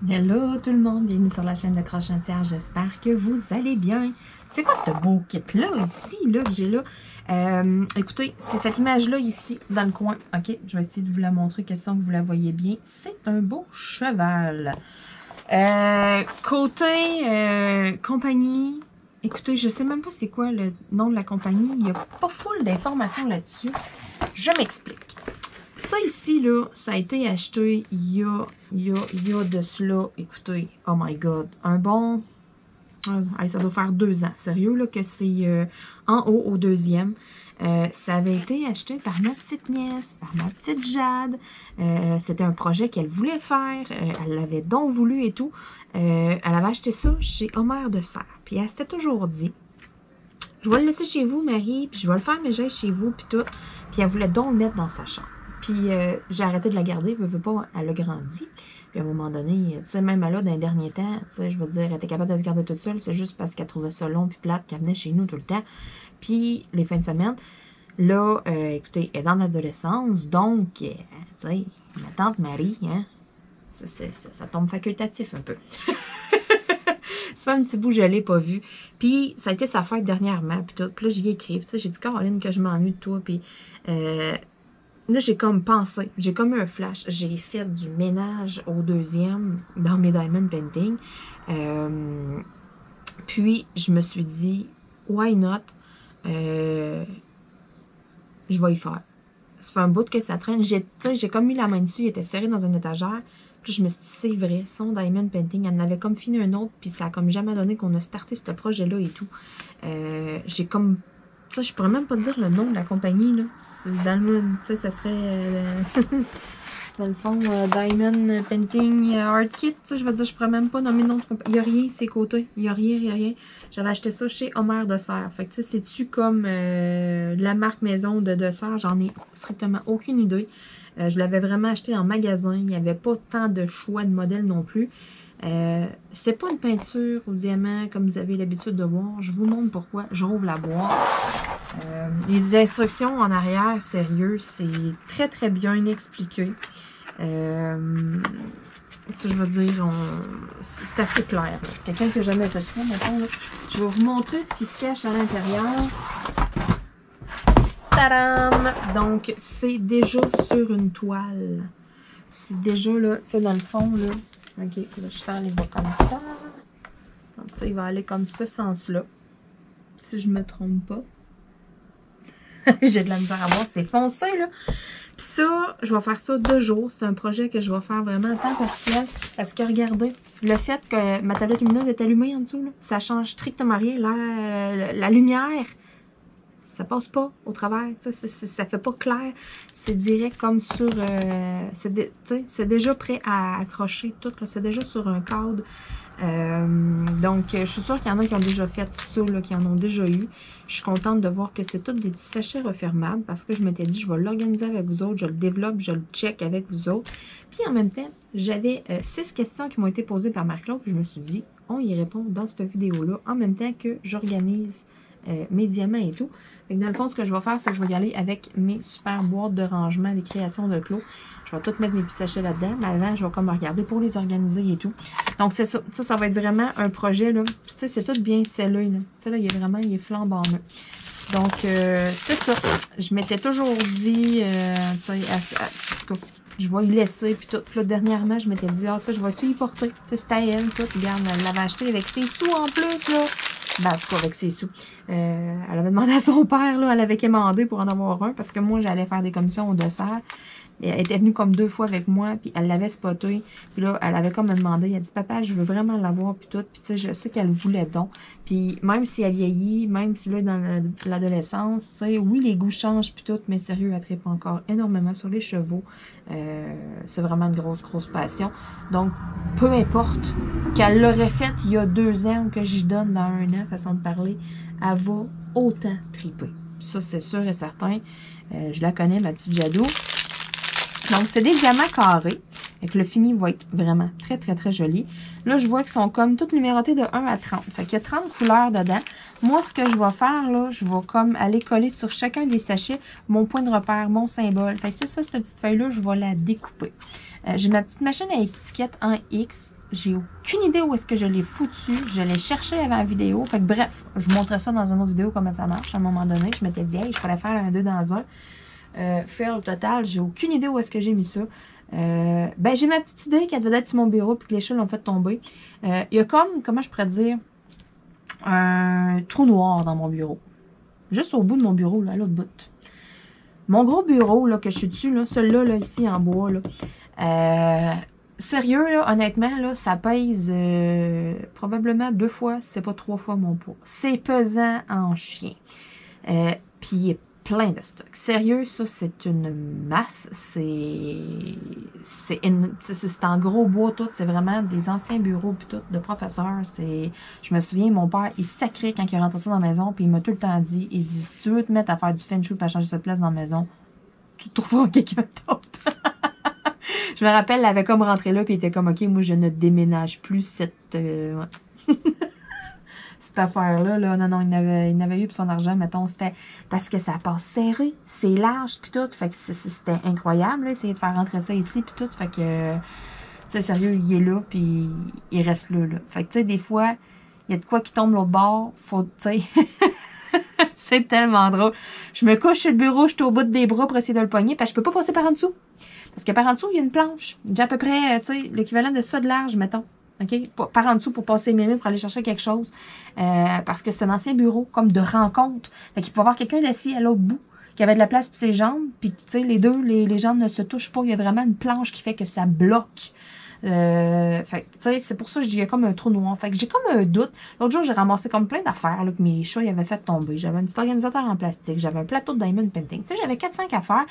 Hello tout le monde, bienvenue sur la chaîne de Crochetière, j'espère que vous allez bien. C'est quoi ce beau kit-là, ici, là, que j'ai là? Écoutez, c'est cette image-là, ici, dans le coin. Ok, je vais essayer de vous la montrer, question que vous la voyez bien. C'est un beau cheval. Côté compagnie, écoutez, je sais même pas c'est quoi le nom de la compagnie. Il n'y a pas full d'informations là-dessus. Je m'explique. Ça ici, là, ça a été acheté il y a de cela, écoutez, oh my god, un bon, ça doit faire 2 ans, sérieux, là, que c'est en haut au deuxième. Ça avait été acheté par ma petite nièce, par ma petite Jade. C'était un projet qu'elle voulait faire, elle l'avait donc voulu et tout. Elle avait acheté ça chez Homer de Serre. Puis elle s'était toujours dit, je vais le laisser chez vous, Marie, puis je vais le faire, mais j'ai chez vous, puis tout. Puis elle voulait donc le mettre dans sa chambre. Puis j'ai arrêté de la garder, je veux pas, elle a grandi. Puis à un moment donné, tu sais, même là, dans les derniers temps, tu sais, je veux dire, elle était capable de se garder toute seule, c'est juste parce qu'elle trouvait ça long puis plate qu'elle venait chez nous tout le temps. Puis les fins de semaine, là, écoutez, elle est dans l'adolescence, donc, tu sais, ma tante Marie, hein, ça tombe facultatif un peu. Ça fait un petit bout, je l'ai pas vu. Puis, ça a été sa fête dernièrement, puis tout. Puis là, j'y ai écrit. Puis j'ai dit, Caroline, que je m'ennuie de toi. Puis là, j'ai comme pensé, j'ai comme eu un flash. J'ai fait du ménage au deuxième dans mes diamond painting. Puis, je me suis dit, why not? Je vais y faire. Ça fait un bout que ça traîne. J'ai comme mis la main dessus, il était serré dans une étagère. Puis je me suis dit, c'est vrai, son diamond painting, elle en avait comme fini un autre, puis ça a comme jamais donné qu'on a starté ce projet-là et tout. J'ai comme, ça, je pourrais même pas dire le nom de la compagnie, là. C'est dans le, tu sais, ça serait, dans le fond, Diamond Painting Art Kit, tu sais, je veux dire, je pourrais même pas nommer le nom de compagnie. Il n'y a rien, c'est côté. Il n'y a rien, rien. J'avais acheté ça chez Homer de Serre. Fait que, tu sais, c'est-tu comme la marque maison de Serre? J'en ai strictement aucune idée. Je l'avais vraiment acheté en magasin. Il n'y avait pas tant de choix de modèles non plus. C'est pas une peinture au diamant comme vous avez l'habitude de voir. Je vous montre pourquoi. J'ouvre la boîte. Les instructions en arrière, sérieux, c'est très très bien expliqué. Je veux dire, c'est assez clair. Quelqu'un qui n'a jamais fait ça, maintenant, là, je vais vous montrer ce qui se cache à l'intérieur. Tadam! Donc, c'est déjà sur une toile. C'est déjà là, tu sais, dans le fond, là. Ok, le cheval, il va comme ça. Donc, tu sais, il va aller comme ce sens-là. Si je me trompe pas. J'ai de la misère à voir, c'est foncé, là. Puis ça, je vais faire ça 2 jours. C'est un projet que je vais faire vraiment à temps partiel. Parce que regardez, le fait que ma tablette lumineuse est allumée en dessous, là, ça change strictement rien. La lumière, ça passe pas au travers. Ça fait pas clair. C'est direct comme sur... c'est déjà prêt à accrocher tout. C'est déjà sur un cadre. Donc, je suis sûre qu'il y en a qui ont déjà fait ça, là, qui en ont déjà eu. Je suis contente de voir que c'est tous des petits sachets refermables parce que je m'étais dit, je vais l'organiser avec vous autres, je le développe, je le check avec vous autres. Puis en même temps, j'avais 6 questions qui m'ont été posées par Marc-Claude, puis je me suis dit, on y répond dans cette vidéo-là, en même temps que j'organise mes diamants et tout. Donc, dans le fond, ce que je vais faire, c'est que je vais y aller avec mes super boîtes de rangement, des créations de clos. Je vais tout mettre mes petits sachets là-dedans. Mais avant, je vais comme regarder pour les organiser et tout. Donc, c'est ça. Ça va être vraiment un projet, là. Tu sais, c'est tout bien scellé, là. Tu sais, là, il est flambant neuf. Donc, c'est ça. Je m'étais toujours dit, tu sais, en tout cas, je vais y laisser, puis tout. Puis là, dernièrement, je m'étais dit, ah, tu sais, je vais-tu y porter? Tu sais, c'était à elle, tout. Regarde, elle l'avait acheté avec ses sous en plus, là. Ben, en tout cas, avec ses sous. Elle avait demandé à son père, là, elle avait commandé pour en avoir un, parce que moi, j'allais faire des commissions au dessert. Et elle était venue comme 2 fois avec moi, puis elle l'avait spoté. Puis là, elle avait comme demandé, elle a dit, papa, je veux vraiment l'avoir, puis tout. Puis tu sais, je sais qu'elle voulait donc. Puis même si elle vieillit, même si là, dans l'adolescence, tu sais, oui, les goûts changent, puis tout, mais sérieux, elle tripe encore énormément sur les chevaux. C'est vraiment une grosse, grosse passion. Donc, peu importe qu'elle l'aurait faite il y a 2 ans ou que j'y donne dans 1 an, façon de parler, elle va autant triper. Ça, c'est sûr et certain. Je la connais, ma petite Jadot. Donc, c'est des diamants carrés. Et que le fini va être vraiment très, très, très joli. Là, je vois qu'ils sont comme toutes numérotées de 1 à 30. Fait qu'il y a 30 couleurs dedans. Moi, ce que je vais faire, là, je vais comme aller coller sur chacun des sachets mon point de repère, mon symbole. Fait que, tu sais, ça, cette petite feuille-là, je vais la découper. J'ai ma petite machine à étiquette en X. J'ai aucune idée où est-ce que je l'ai foutu. Je l'ai cherché avant la vidéo. Fait que bref, je vous montrerai ça dans une autre vidéo comment ça marche. À un moment donné, je m'étais dit, hey, je pourrais faire un 2 dans un. Faire le total, j'ai aucune idée où est-ce que j'ai mis ça. Ben, j'ai ma petite idée qu'elle devait être sur mon bureau puis que les chats l'ont fait tomber. Il y a comme, comment je pourrais dire, un trou noir dans mon bureau. Juste au bout de mon bureau, là, à l'autre bout. Mon gros bureau, là, que je suis dessus, là, celui-là, là, ici, en bois, là. Sérieux, là, honnêtement, là, ça pèse probablement 2 fois, c'est pas 3 fois mon poids. C'est pesant en chien. Puis il est plein de stock. Sérieux, ça, c'est une masse. C'est en gros bois, tout. C'est vraiment des anciens bureaux, puis tout, de professeurs. Je me souviens, mon père, il sacrait quand il rentrait ça dans la maison, puis il m'a tout le temps dit, il dit, si tu veux te mettre à faire du feng shui, puis à changer cette place dans la maison, tu trouveras quelqu'un d'autre. Je me rappelle, elle avait comme rentré là, puis il était comme, OK, moi, je ne déménage plus cette affaire-là. Là. Non, il n'avait eu pour son argent, mettons, c'était parce que ça passe serré, c'est large, puis tout. Fait que c'était incroyable, là, essayer de faire rentrer ça ici, puis tout. Fait que, tu sais, sérieux, il est là, puis il reste là. Fait que, tu sais, des fois, il y a de quoi qui tombe l'autre bord, faut, tu sais... C'est tellement drôle. Je me couche sur le bureau, je suis au bout des bras pour essayer de le pogner, parce que je peux pas passer par en dessous. Parce que par en dessous, il y a une planche. J'ai à peu près, tu sais, l'équivalent de ça de large, mettons. OK? Par en dessous pour passer mes mains pour aller chercher quelque chose. Parce que c'est un ancien bureau, comme de rencontre. Fait qu'il peut y avoir quelqu'un d'assis à l'autre bout, qui avait de la place pour ses jambes, puis, tu sais, les deux, les jambes ne se touchent pas. Il y a vraiment une planche qui fait que ça bloque. Fait tu sais, c'est pour ça que je dis, il y a comme un trou noir. Fait que j'ai comme un doute. L'autre jour, j'ai ramassé comme plein d'affaires que mes chats ils avaient fait tomber. J'avais un petit organisateur en plastique. J'avais un plateau de diamond painting. Tu sais, j'avais 4-5 affaires.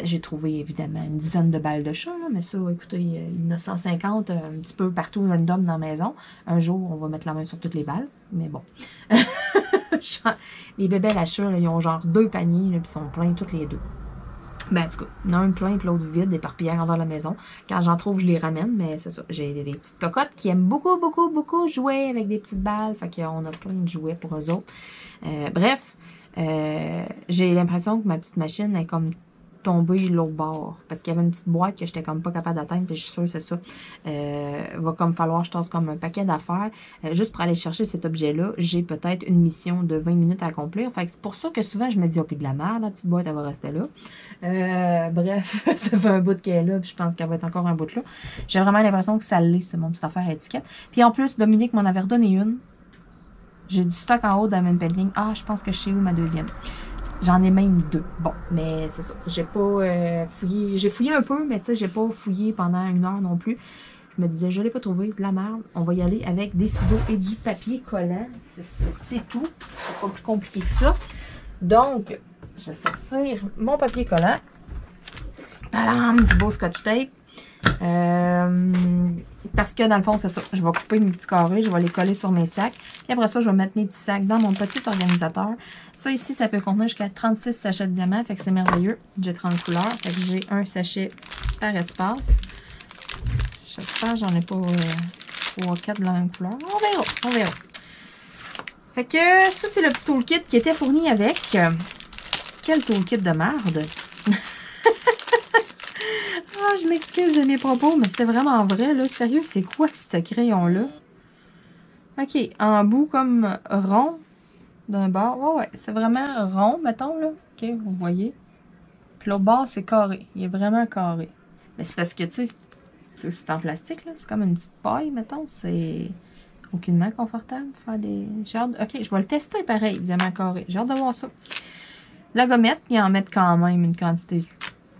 J'ai trouvé, évidemment, une dizaine de balles de chat, là, mais ça, écoutez, il y en a 150 un petit peu partout random dans la maison. Un jour, on va mettre la main sur toutes les balles, mais bon. Les bébés à chat, là, ils ont genre 2 paniers, puis ils sont pleins toutes les 2. Ben, en tout cas, il y en a un plein et l'autre vide, éparpillé dans la maison. Quand j'en trouve, je les ramène, mais c'est ça. J'ai des petites cocottes qui aiment beaucoup, beaucoup, beaucoup jouer avec des petites balles. Fait qu'on a plein de jouets pour eux autres. Bref, j'ai l'impression que ma petite machine est comme tombée l'autre bord. Parce qu'il y avait une petite boîte que j'étais comme pas capable d'atteindre, puis je suis sûre que c'est ça. Va comme falloir que je tasse comme un paquet d'affaires. Juste pour aller chercher cet objet-là, j'ai peut-être une mission de 20 minutes à accomplir. Fait que c'est pour ça que souvent, je me dis, oh, puis de la merde, la petite boîte, elle va rester là. Bref, ça fait un bout qu'elle est là, puis je pense qu'elle va être encore un bout là. J'ai vraiment l'impression que ça l'est, c'est mon petite affaire à étiquette. Puis en plus, Dominique m'en avait redonné une. J'ai du stock en haut dans Diamond Painting. Ah, je pense que je sais où ma deuxième. J'en ai même 2. Bon, mais c'est ça. J'ai pas fouillé. J'ai fouillé un peu, mais tu sais, j'ai pas fouillé pendant 1 heure non plus. Je me disais, je l'ai pas trouvé, de la merde. On va y aller avec des ciseaux et du papier collant. C'est tout. C'est pas plus compliqué que ça. Donc, je vais sortir mon papier collant. Tadam! Du beau scotch tape. Parce que dans le fond, c'est ça. Je vais couper mes petits carrés, je vais les coller sur mes sacs. Puis après ça, je vais mettre mes petits sacs dans mon petit organisateur. Ça ici, ça peut contenir jusqu'à 36 sachets de diamants. Fait que c'est merveilleux. J'ai 30 couleurs. Fait que j'ai un sachet par espace. J'espère que j'en ai pas 3 4 de la même couleur. On verra. On verra. Fait que ça, c'est le petit toolkit qui était fourni avec. Quel toolkit de merde! Ah, je m'excuse de mes propos, mais c'est vraiment vrai, là. Sérieux, c'est quoi ce crayon-là? OK, en bout comme rond d'un bord. Ouais, c'est vraiment rond, mettons, là. OK, vous voyez. Puis l'autre bord, c'est carré. Il est vraiment carré. Mais c'est parce que, tu sais, c'est en plastique, là. C'est comme une petite paille, mettons. C'est aucunement confortable de faire des... OK, je vais le tester pareil, diamant carré. J'ai hâte de voir ça. La gommette, ils en mettent quand même une quantité...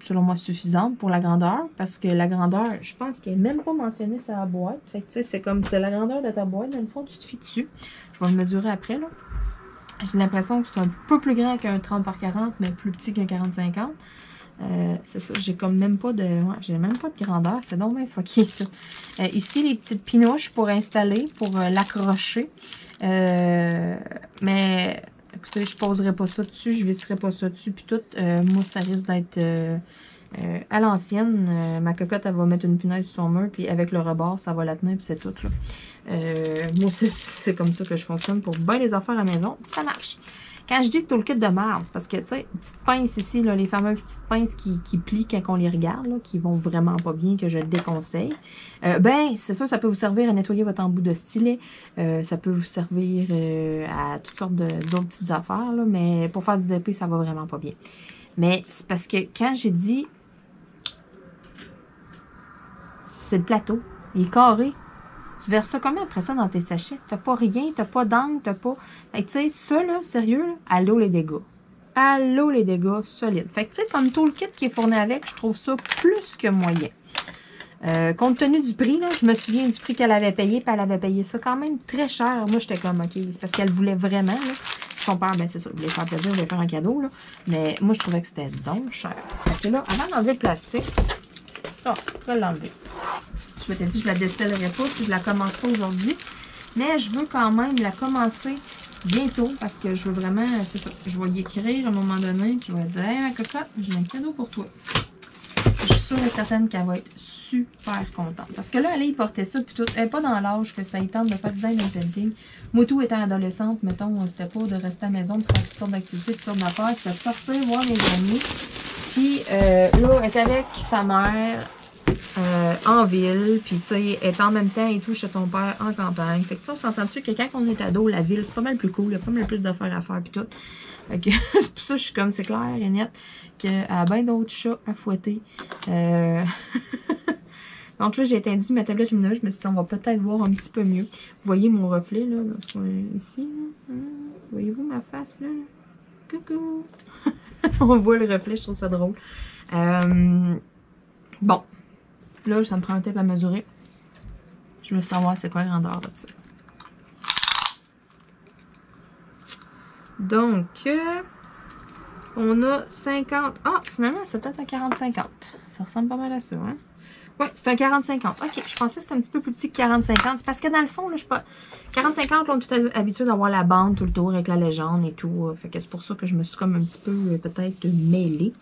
selon moi, suffisante pour la grandeur. Parce que la grandeur, je pense qu'elle n'est même pas mentionnée sur la boîte. Fait que, tu sais, c'est comme, c'est la grandeur de ta boîte. Dans le fond, tu te fies dessus. Je vais le mesurer après, là. J'ai l'impression que c'est un peu plus grand qu'un 30 par 40, mais plus petit qu'un 40-50. C'est ça, j'ai comme même pas de... Ouais, j'ai même pas de grandeur. C'est donc bien fucké, ça. Ici, les petites pinouches pour installer, pour l'accrocher. Mais... Écoutez, je poserai pas ça dessus, je visserai pas ça dessus, puis tout. Moi, ça risque d'être à l'ancienne. Ma cocotte, elle va mettre une punaise sur son mur, puis avec le rebord, ça va la tenir, puis c'est tout, là. Moi, c'est comme ça que je fonctionne pour bien les affaires à la maison, ça marche. Quand je dis toolkit de merde, c'est parce que, tu sais, petites pinces ici, là, les fameuses petites pinces qui plient quand on les regarde, là, qui vont vraiment pas bien, que je déconseille. Ben, c'est sûr, ça peut vous servir à nettoyer votre embout de stylet. Ça peut vous servir à toutes sortes d'autres petites affaires, là, mais pour faire du DP, ça va vraiment pas bien. Mais c'est parce que quand j'ai dit... C'est le plateau. Il est carré. Tu verses ça comment après ça dans tes sachets? T'as pas rien, t'as pas d'angle, t'as pas... Fait que tu sais, ça là, sérieux, là, allô les dégâts. Allô les dégâts, solide. Fait que tu sais, comme tout le kit qui est fourni avec, je trouve ça plus que moyen. Compte tenu du prix, là, je me souviens du prix qu'elle avait payé, puis elle avait payé ça quand même très cher. Moi, j'étais comme, OK, c'est parce qu'elle voulait vraiment, là. Son père, ben c'est ça, il voulait faire plaisir, il voulait faire un cadeau, là. Mais moi, je trouvais que c'était donc cher. Fait que là, avant d'enlever le plastique, oh, je vais l'enlever. Je m'étais dit que je la décellerai pas si je la commence pas aujourd'hui. Mais je veux quand même la commencer bientôt parce que je veux vraiment, c'est ça, je vais y écrire à un moment donné. Je vais dire, hey ma cocotte, j'ai un cadeau pour toi. Je suis sûre et certaine qu'elle va être super contente. Parce que là, elle portait ça, puis tout. Elle n'est pas dans l'âge que ça y tente de faire du design painting. Moi, tout étant adolescente, mettons, c'était pas de rester à la maison, de faire toutes sortes d'activités, toutes sortes d'affaires. C'était de sortir, voir mes amis. Puis là, elle est avec sa mère. En ville, puis tu sais, être en même temps et tout chez son père en campagne. Fait que tu sais, on s'entend dessus que quand on est ado, la ville, c'est pas mal plus cool, il y a pas mal plus d'affaires à faire puis tout. Fait que c'est pour ça que je suis comme, c'est clair et net, qu'elle a bien d'autres chats à fouetter. Donc là, j'ai étendu ma tablette lumineuse, je me suis dit, on va peut-être voir un petit peu mieux. Vous voyez mon reflet, là, dans ce coin ici, là? Voyez-vous ma face, là? Coucou! On voit le reflet, je trouve ça drôle. Bon. Là, ça me prend un tape à mesurer. Je veux savoir c'est quoi la grandeur de ça. Donc, on a 50... Ah, finalement, c'est peut-être un 40-50. Ça ressemble pas mal à ça, hein? Oui, c'est un 40-50. OK, je pensais que c'était un petit peu plus petit que 40-50. C'est parce que dans le fond, là, je sais pas... 40-50, on est tout habitué d'avoir la bande tout le tour avec la légende et tout. Fait que c'est pour ça que je me suis comme un petit peu, peut-être, mêlée.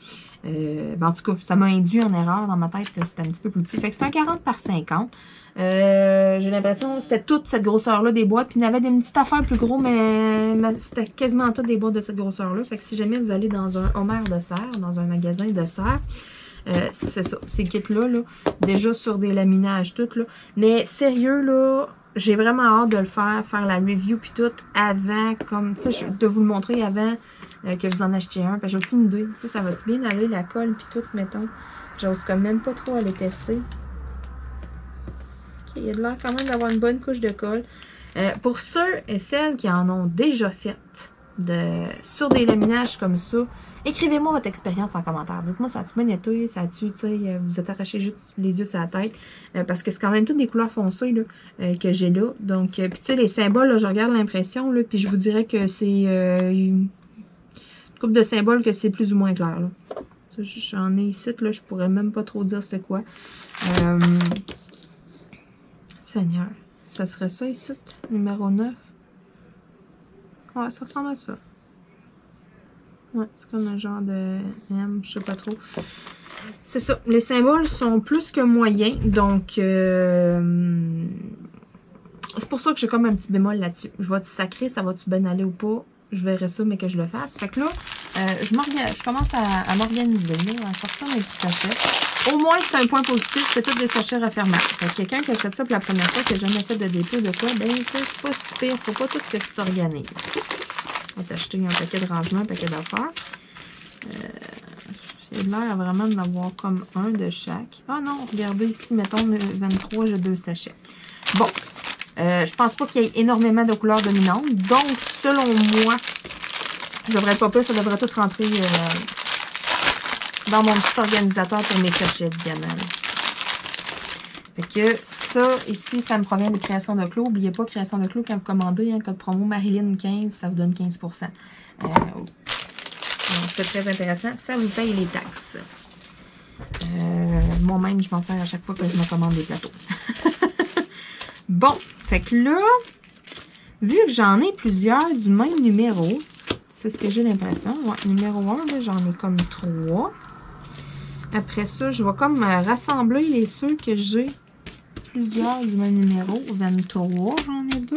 Ben, en tout cas, ça m'a induit en erreur dans ma tête que c'était un petit peu plus petit. Fait que c'est un 40 par 50. J'ai l'impression que c'était toute cette grosseur-là des boîtes. Puis il y avait des petites affaires plus gros, mais c'était quasiment toutes des boîtes de cette grosseur-là. Fait que si jamais vous allez dans un Homer de serre, dans un magasin de serre, c'est ça, ces kits-là, là, déjà sur des laminages, tout, là. Mais sérieux, là, j'ai vraiment hâte de le faire la review, puis tout, avant, comme, tu sais, de vous le montrer avant que vous en achetiez un. Parce que j'ai aucune idée, tu sais, ça va bien aller, la colle, puis tout, mettons. J'ose quand même pas trop aller tester. OK, il y a de l'air quand même d'avoir une bonne couche de colle. Pour ceux et celles qui en ont déjà fait sur des laminages comme ça, écrivez-moi votre expérience en commentaire. Dites-moi, ça a-tu bien été? Ça a-tu, tu sais, vous êtes arraché juste les yeux de sa tête? Parce que c'est quand même toutes des couleurs foncées là, que j'ai là. Donc, puis tu sais, les symboles, là, je regarde l'impression, là, puis je vous dirais que c'est une couple de symboles que c'est plus ou moins clair, là. J'en ai ici, là, je pourrais même pas trop dire c'est quoi. Seigneur, ça serait ça ici, numéro 9. Ouais, ça ressemble à ça. Ouais, c'est comme un genre de M, je sais pas trop. C'est ça, les symboles sont plus que moyens, donc c'est pour ça que j'ai comme un petit bémol là-dessus. Je vais-tu sacrer, ça va-tu bien aller ou pas? Je verrai ça, mais que je le fasse. Fait que là, je commence à m'organiser, à sortir mes petits sachets. Au moins, c'est un point positif, c'est tous des sachets refermables. Fait que quelqu'un qui a fait ça pour la première fois, qui n'a jamais fait de dépôt de quoi, ben, tu sais, c'est pas si pire. Faut pas tout que tu t'organises. On va t'acheter un paquet de rangements, un paquet d'affaires. J'ai l'air vraiment d'en avoir comme un de chaque. Ah non, regardez ici, mettons, le 23, j'ai 2 sachets. Bon. Je pense pas qu'il y ait énormément de couleurs dominantes. Donc, selon moi, je devrais pas plus, ça devrait tout rentrer dans mon petit organisateur pour mes sachets de diamants. Fait que ça, ici, ça me provient de création de clous. N'oubliez pas, création de clous, quand vous commandez, hein, code promo Marilyn 15, ça vous donne 15%. C'est très intéressant. Ça vous paye les taxes. Moi-même, je m'en sers à chaque fois que je me commande des plateaux. Bon, fait que là, vu que j'en ai plusieurs du même numéro, c'est ce que j'ai l'impression. Ouais, numéro 1, j'en ai comme 3. Après ça, je vais comme rassembler ceux que j'ai plusieurs du même numéro. 23, j'en ai 2.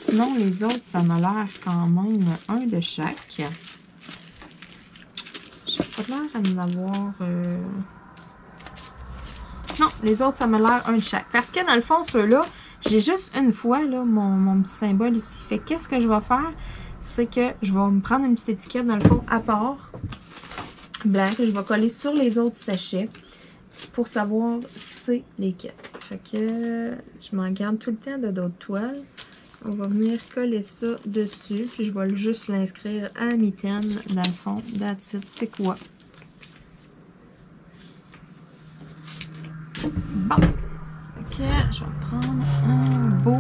Sinon, les autres, ça m'a l'air quand même un de chaque. J'ai pas l'air à en avoir... Non, les autres, ça m'a l'air un de chaque. Parce que dans le fond, ceux-là, j'ai juste une fois là, mon petit symbole ici. Fait qu'est-ce que je vais faire? C'est que je vais me prendre une petite étiquette, dans le fond, à part, blanc, que je vais coller sur les autres sachets pour savoir c'est lesquels. Fait que je m'en garde tout le temps de d'autres toiles. On va venir coller ça dessus, puis je vais juste l'inscrire à mitaine, dans le fond. That's it. C'est quoi? Bon. Ok, je vais prendre un beau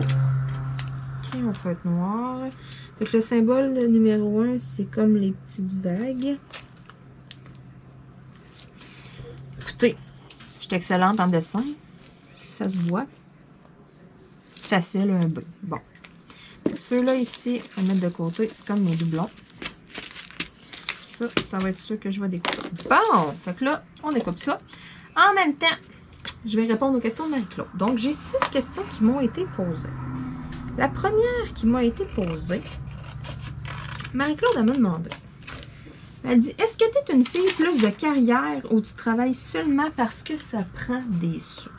crayon feutre noir. Fait que le symbole numéro 1, c'est comme les petites vagues. Écoutez, je suis excellente en dessin. Ça se voit. C'est facile, un B. Bon. Ceux-là ici, on va mettre de côté. C'est comme mes doublons. Ça va être sûr que je vais découper. Bon! Fait que là, on découpe ça. En même temps, je vais répondre aux questions de Marie-Claude. Donc, j'ai 6 questions qui m'ont été posées. La première qui m'a été posée, Marie-Claude m'a demandé. Elle dit, est-ce que tu es une fille plus de carrière ou tu travailles seulement parce que ça prend des sous?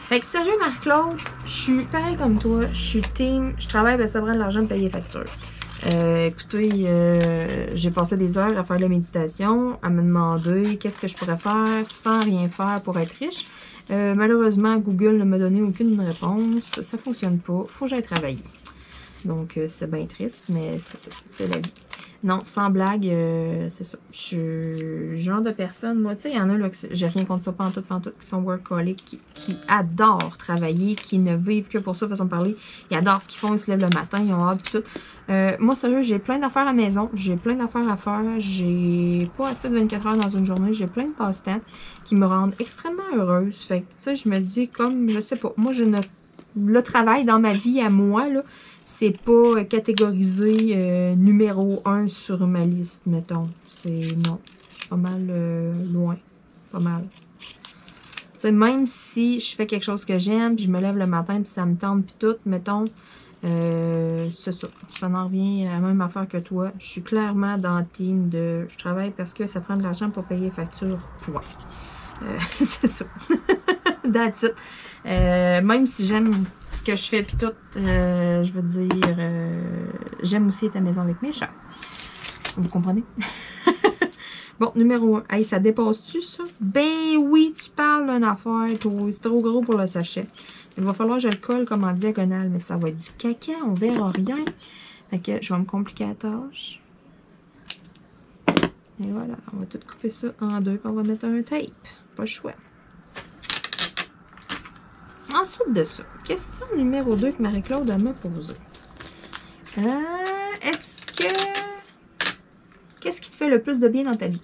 Fait que sérieux, Marie-Claude, je suis pareil comme toi. Je suis team, je travaille parce que ça prend de l'argent de payer les factures. Écoutez, j'ai passé des heures à faire de la méditation, à me demander qu'est-ce que je pourrais faire sans rien faire pour être riche. Malheureusement, Google ne m'a donné aucune réponse. Ça fonctionne pas. Faut que j'aille travailler. Donc, c'est bien triste, mais c'est ça. C'est la vie. Non, sans blague, c'est ça. Je suis le genre de personne, moi, tu sais, il y en a là, j'ai rien contre ça, pantoute, qui sont workaholics, qui adorent travailler, qui ne vivent que pour ça, façon de parler. Ils adorent ce qu'ils font, ils se lèvent le matin, ils ont hâte, tout. Moi, sérieux, j'ai plein d'affaires à la maison, j'ai plein d'affaires à faire, j'ai pas assez de 24 heures dans une journée, j'ai plein de passe-temps qui me rendent extrêmement heureuse. Fait que, tu sais, je me dis, comme, je sais pas, moi, le travail dans ma vie à moi, là, c'est pas catégorisé numéro 1 sur ma liste, mettons. Non, je suis pas mal loin. Pas mal. Tu sais, même si je fais quelque chose que j'aime, puis je me lève le matin, puis ça me tente, puis tout, mettons, c'est ça. Ça en revient à la même affaire que toi. Je suis clairement dans le team de... Je travaille parce que ça prend de l'argent pour payer les factures. Point. C'est ça. That's it. Même si j'aime ce que je fais puis tout, je veux dire, j'aime aussi être à la maison avec mes chats. Vous comprenez? Bon, numéro 1. Hey, ça dépasse-tu, ça? Ben oui, tu parles d'une affaire. C'est trop gros pour le sachet. Il va falloir que je le colle comme en diagonale, mais ça va être du caca, on verra rien. Fait que je vais me compliquer la tâche. Et voilà, on va tout couper ça en deux, puis on va mettre un tape. Pas le choix. Ensuite de ça, question numéro 2 que Marie-Claude m'a posée. Qu'est-ce qui te fait le plus de bien dans ta vie?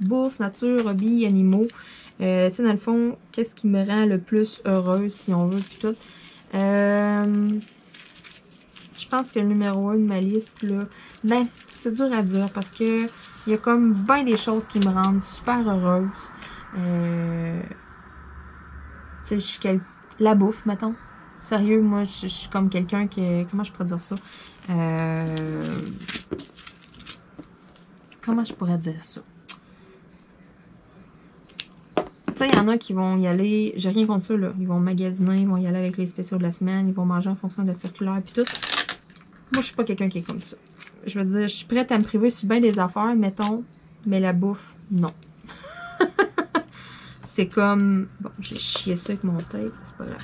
Bouffe, nature, hobby, animaux. Tu sais, dans le fond, qu'est-ce qui me rend le plus heureuse, si on veut, puis tout. Je pense que le numéro 1 de ma liste, là, ben, c'est dur à dire parce que il y a comme bien des choses qui me rendent super heureuse. Tu sais, je suis la bouffe, mettons. Sérieux, moi, je suis comme quelqu'un qui... Comment je pourrais dire ça? Comment je pourrais dire ça? Tu sais, il y en a qui vont y aller... J'ai rien contre ça, là. Ils vont magasiner, ils vont y aller avec les spéciaux de la semaine, ils vont manger en fonction de la circulaire, puis tout. Moi, je suis pas quelqu'un qui est comme ça. Je veux dire, je suis prête à me priver sur bien des affaires, mettons, mais la bouffe, non. C'est comme... Bon, j'ai chié ça avec mon tape, c'est pas grave.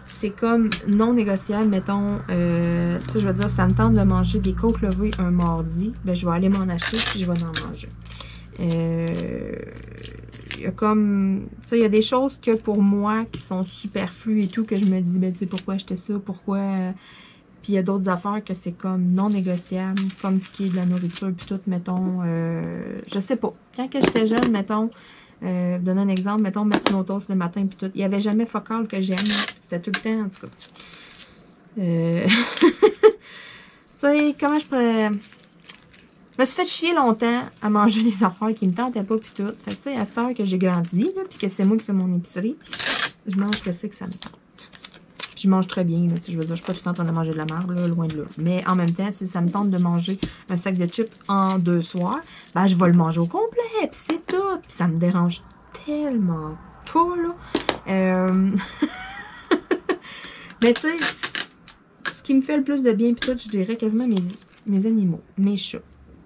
C'est comme non négociable, mettons, tu sais, je veux dire, ça me tente de manger des côtes levées un mardi, ben je vais aller m'en acheter puis je vais en manger. Il y a comme, tu sais, il y a des choses que pour moi qui sont superflues et tout, que je me dis, ben tu sais, pourquoi acheter ça, pourquoi... Puis il y a d'autres affaires que c'est comme non négociable, comme ce qui est de la nourriture puis tout, mettons, je sais pas. Quand que j'étais jeune, mettons, donner un exemple, mettons, mettre une toast le matin puis tout. Il n'y avait jamais fuck all que j'aime. C'était tout le temps, en tout cas. Tu sais, comment je pourrais... Je me suis fait chier longtemps à manger des affaires qui me tentaient pas puis tout. Fait que tu sais, à cette heure que j'ai grandi, là, puis que c'est moi qui fais mon épicerie, je mange que c'est que ça me tente. je mange très bien, là, je veux dire, je suis pas tout le temps en train de manger de la merde, là, loin de là. Mais en même temps, si ça me tente de manger un sac de chips en 2 soirs, ben je vais le manger au complet, puis c'est tout. Puis ça me dérange tellement pas, là. Mais tu sais, ce qui me fait le plus de bien, puis tout, je dirais quasiment mes animaux, mes chats.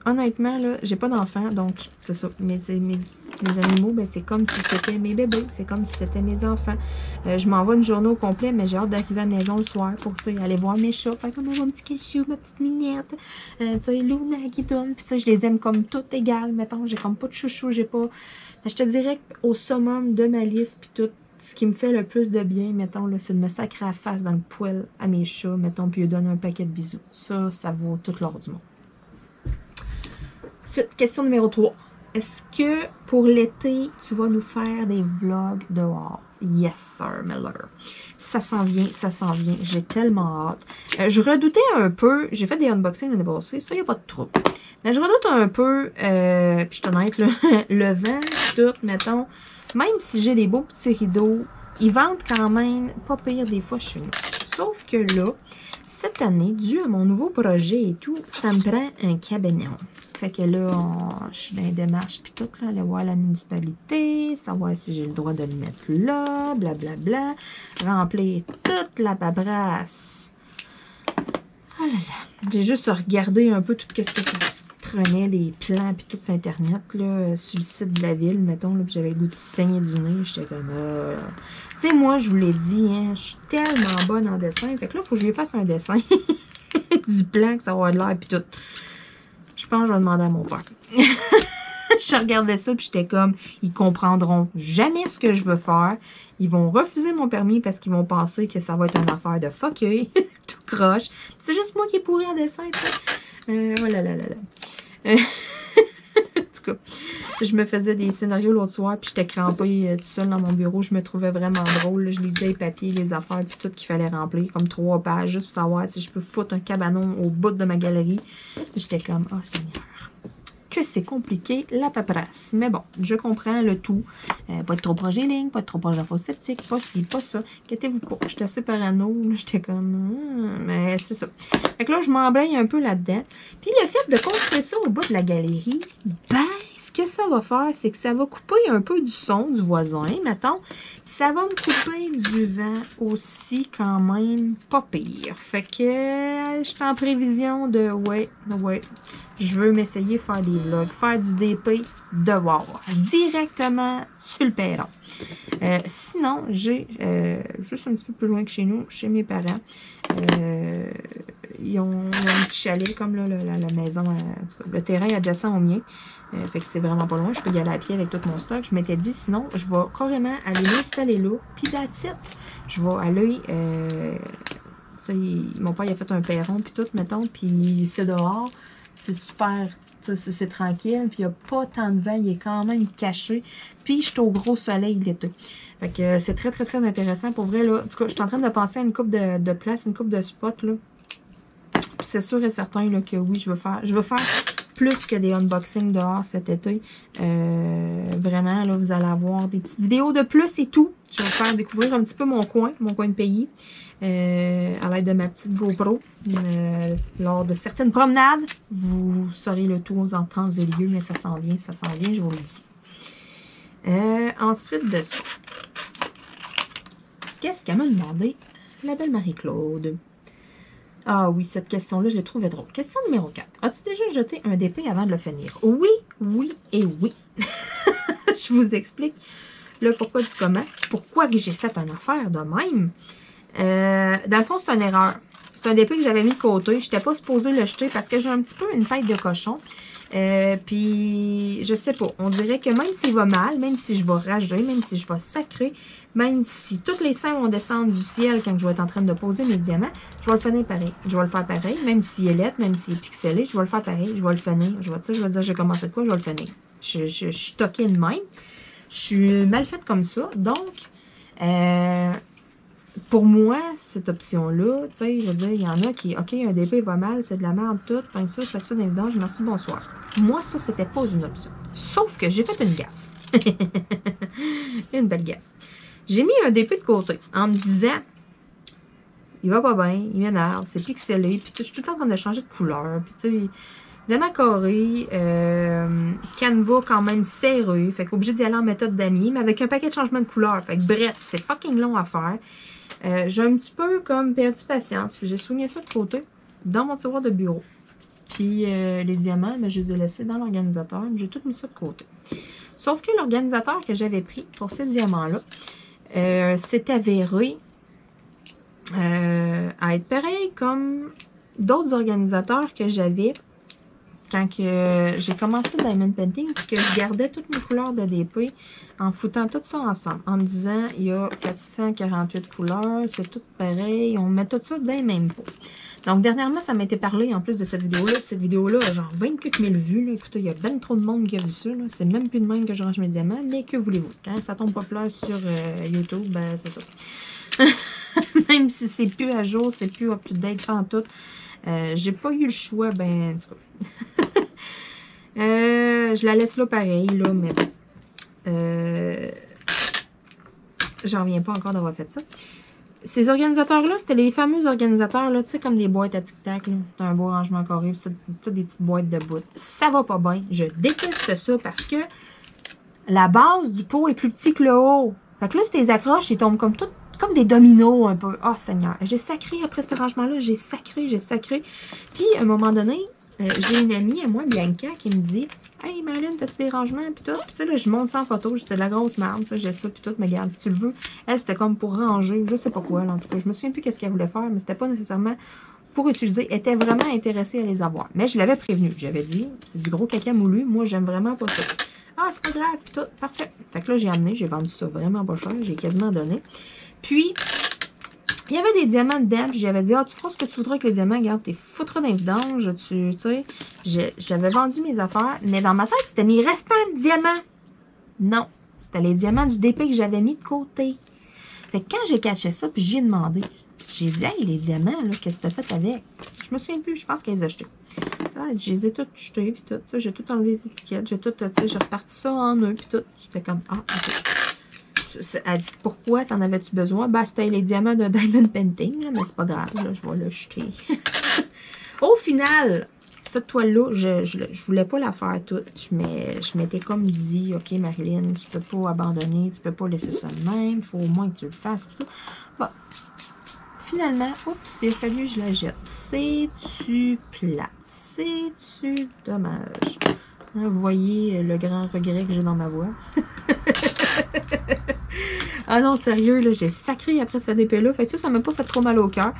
Honnêtement, là, j'ai pas d'enfants, donc c'est ça. Mes animaux, ben, c'est comme si c'était mes bébés. C'est comme si c'était mes enfants. Je m'envoie une journée au complet, mais j'ai hâte d'arriver à la maison le soir pour aller voir mes chats. Faire comme mon petit cachou, ma petite minette. Tu sais, Luna qui donne. Puis tu sais, je les aime comme toutes égales. Mettons, j'ai comme pas de chouchou, j'ai pas. Mais je te dirais qu'au summum de ma liste, puis tout, ce qui me fait le plus de bien, mettons, là, c'est de me sacrer la face dans le poêle à mes chats, mettons, puis lui donner un paquet de bisous. Ça vaut tout l'or du monde. Ensuite, question numéro 3. Est-ce que pour l'été, tu vas nous faire des vlogs dehors? Yes, sir, Miller. Ça s'en vient, ça s'en vient. J'ai tellement hâte. Je redoutais un peu, j'ai fait des unboxings l'année passée, ça, il n'y a pas de trouble. Mais je redoute un peu, puis je suis honnête, là, le vent, tout, mettons, même si j'ai des beaux petits rideaux, ils vendent quand même pas pire des fois chez nous. Sauf que là, cette année, dû à mon nouveau projet et tout, ça me prend un cabanon. Fait que là, je suis dans les démarches puis tout, là, aller voir la municipalité, savoir si j'ai le droit de le mettre là, blablabla, remplir toute la paperasse. Oh là là, j'ai juste regardé un peu tout ce que ça prenait, les plans puis tout sur Internet, là, sur le site de la ville, mettons, là, puis j'avais le goût de saigner du nez, j'étais comme, tu sais, moi, je vous l'ai dit, hein, je suis tellement bonne en dessin, fait que là, il faut que je lui fasse un dessin du plan, que ça va de l'air puis tout. Je pense que je vais demander à mon père. Je regardais ça, puis j'étais comme, ils comprendront jamais ce que je veux faire. Ils vont refuser mon permis parce qu'ils vont penser que ça va être une affaire de fucké, tout croche. C'est juste moi qui est pourri en dessin, tu sais. Oh là là là là. En tout cas, je me faisais des scénarios l'autre soir, puis j'étais crampée tout seul dans mon bureau. Je me trouvais vraiment drôle. Là. Je lisais les papiers, les affaires, puis tout qu'il fallait remplir, comme 3 pages, juste pour savoir si je peux foutre un cabanon au bout de ma galerie. J'étais comme, oh Seigneur, que c'est compliqué, la paperasse. Mais bon, je comprends le tout. Pas de trop proche des lignes, pas de trop proche de la fosse septique, pas ci, pas ça. Inquiétez-vous pas. J'étais assez parano. J'étais comme, mais c'est ça. Fait que là, je m'embraye un peu là-dedans. Puis le fait de construire ça au bout de la galerie, ben, ce que ça va faire, c'est que ça va couper un peu du son du voisin, mettons. Ça va me couper du vent aussi, quand même, pas pire. Fait que je suis en prévision de, ouais, je veux m'essayer faire des vlogs, faire du DP dehors, directement sur le perron. Sinon, j'ai, juste un petit peu plus loin que chez nous, chez mes parents, ils ont un petit chalet, comme là, la maison, le terrain adjacent au mien. Fait que c'est vraiment pas loin. Je peux y aller à pied avec tout mon stock. Je m'étais dit, sinon, je vais carrément aller m'installer là. Puis that's it. Je vais aller... tu sais, mon père, il a fait un perron, puis tout, mettons. Puis c'est dehors. C'est super... C'est tranquille. Puis il n'y a pas tant de vent. Il est quand même caché. Puis je suis au gros soleil l'été. Fait que c'est très, très, très intéressant. Pour vrai, là, en tout cas, je suis en train de penser à une coupe de place, une coupe de spots, là. Puis c'est sûr et certain, là, que oui, je veux faire plus que des unboxings dehors cet été. Vraiment, là, vous allez avoir des petites vidéos de plus et tout. Je vais vous faire découvrir un petit peu mon coin de pays. À l'aide de ma petite GoPro. Lors de certaines promenades, vous saurez le tout en temps et lieu, mais ça s'en vient, je vous le dis. Ensuite de ça, qu'est-ce qu'elle m'a demandé, la belle Marie-Claude? Ah oui, cette question-là, je l'ai trouvée drôle. Question numéro 4. As-tu déjà jeté un DP avant de le finir? Oui, oui et oui. Je vous explique le pourquoi du comment. Pourquoi que j'ai fait une affaire de même. Dans le fond, c'est une erreur. C'est un DP que j'avais mis de côté. Je n'étais pas supposée le jeter parce que j'ai un petit peu une tête de cochon. Puis, je sais pas. On dirait que même s'il va mal, même si je vais rager, même si je vais sacrer, même si toutes les seins vont descendre du ciel quand je vais être en train de poser mes diamants, je vais le finir pareil. Je vais le faire pareil, même s'il est lettre, même s'il est pixelé, je vais le faire pareil. Je vais le finir. Je vais dire, j'ai commencé de quoi, je vais le finir. Je suis toquée de même. Je suis mal faite comme ça. Donc, pour moi, cette option-là, tu sais, je veux dire, il y en a qui, OK, un DP va mal, c'est de la merde, tout, enfin ça, chaque ça d'évidence, merci, bonsoir. Moi, ça, c'était pas une option. Sauf que j'ai fait une gaffe. Une belle gaffe. J'ai mis un DP de côté en me disant, il va pas bien, il m'énerve, c'est pixelé, puis je suis tout le temps en train de changer de couleur, puis tu sais, diamant carré, canevas quand même serré, fait qu'obligé d'y aller en méthode d'amis, mais avec un paquet de changements de couleur, fait que bref, c'est fucking long à faire. J'ai un petit peu comme perdu patience, j'ai soigné ça de côté, dans mon tiroir de bureau. Puis les diamants, ben, je les ai laissés dans l'organisateur, j'ai tout mis ça de côté. Sauf que l'organisateur que j'avais pris pour ces diamants-là s'est avéré à être pareil comme d'autres organisateurs que j'avais quand j'ai commencé le Diamond Painting, puis que je gardais toutes mes couleurs de DP en foutant tout ça ensemble, en me disant, il y a 448 couleurs, c'est tout pareil, on met tout ça dans les mêmes pots. Donc, dernièrement, ça m'a été parlé en plus de cette vidéo-là. Cette vidéo-là a genre 24 000 vues. Là. Écoutez, il y a ben trop de monde qui a vu ça. C'est même plus de même que je range mes diamants, mais que voulez-vous? Quand ça tombe populaire sur YouTube, ben c'est ça. Même si c'est plus à jour, c'est plus up-to-date en tout. J'ai pas eu le choix, ben, en tout cas. Je la laisse là pareil, là, mais bon. J'en reviens pas encore d'avoir fait ça. Ces organisateurs-là, c'était les fameux organisateurs, là, tu sais, comme des boîtes à tic-tac, là. C'est un beau rangement carré, c'est tout des petites boîtes de bout. Ça va pas bien. Je déteste ça parce que la base du pot est plus petit que le haut. Fait que là, si t'es accroches, ils tombent comme tout, comme des dominos un peu. Oh, Seigneur. J'ai sacré après ce rangement-là. J'ai sacré. Puis, à un moment donné, j'ai une amie à moi, Bianca, qui me dit « Hey, Marilyn, t'as-tu des rangements? » Puis tout. Puis, tu sais, là, je monte ça en photo. C'était de la grosse merde. J'ai ça, puis tout. Mais regarde, si tu le veux. Elle, c'était comme pour ranger. Je sais pas quoi, là, en tout cas. Je me souviens plus qu'est-ce qu'elle voulait faire, mais c'était pas nécessairement pour utiliser. Elle était vraiment intéressée à les avoir. Mais je l'avais prévenu. J'avais dit « C'est du gros caca moulu. Moi, j'aime vraiment pas ça. » Ah, c'est pas grave. Tout. Parfait. Fait que là, j'ai amené. J'ai vendu ça vraiment pas cher. J'ai quasiment donné. Puis, il y avait des diamants dedans, puis j'avais dit, ah, tu feras ce que tu voudras avec les diamants, regarde, t'es foutra d'un vidange, tu sais. J'avais vendu mes affaires, mais dans ma tête, c'était mes restants de diamants. Non, c'était les diamants du DP que j'avais mis de côté. Fait que quand j'ai caché ça, puis j'ai demandé, j'ai dit, hey, les diamants, là, qu'est-ce que t'as fait avec? Je me souviens plus, je pense qu'elles les ai achetés. Je les ai toutes jetées, puis tout, ça, j'ai tout enlevé les étiquettes, j'ai tout, tu sais, j'ai reparti ça en eux, puis tout. J'étais comme, ah, ok. Elle dit pourquoi t'en avais-tu besoin? Ben, c'était les diamants de Diamond Painting, là, mais c'est pas grave, là, je vais le jeter. Au final, cette toile-là, je voulais pas la faire toute, mais je m'étais comme dit, ok, Marilyn, tu peux pas abandonner, tu peux pas laisser ça de même, il faut au moins que tu le fasses. Tout. Bon, finalement, oups, il a fallu que je la jette. C'est-tu plate? C'est-tu dommage? Hein, vous voyez le grand regret que j'ai dans ma voix. Ah non, sérieux, là, j'ai sacré après ce DP-là. Fait que ça m'a pas fait trop mal au cœur.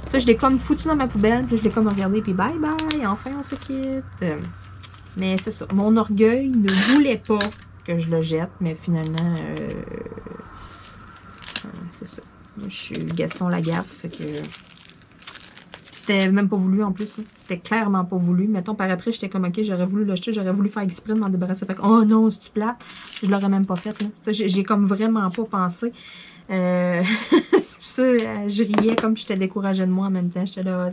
Ça, je l'ai comme foutu dans ma poubelle, puis je l'ai comme regardé, puis bye bye, enfin on se quitte. Mais c'est ça, mon orgueil ne voulait pas que je le jette, mais finalement, c'est ça. Moi, je suis Gaston Lagaffe, fait que... C'était même pas voulu en plus. C'était clairement pas voulu. Mettons, par après, j'étais comme, ok, j'aurais voulu le jeter, j'aurais voulu faire exprès de m'en débarrasser. Fait que, oh non, c'est-tu plate? Je l'aurais même pas fait. J'ai comme vraiment pas pensé. C'est pour ça, je riais comme j'étais découragée de moi en même temps. J'étais là,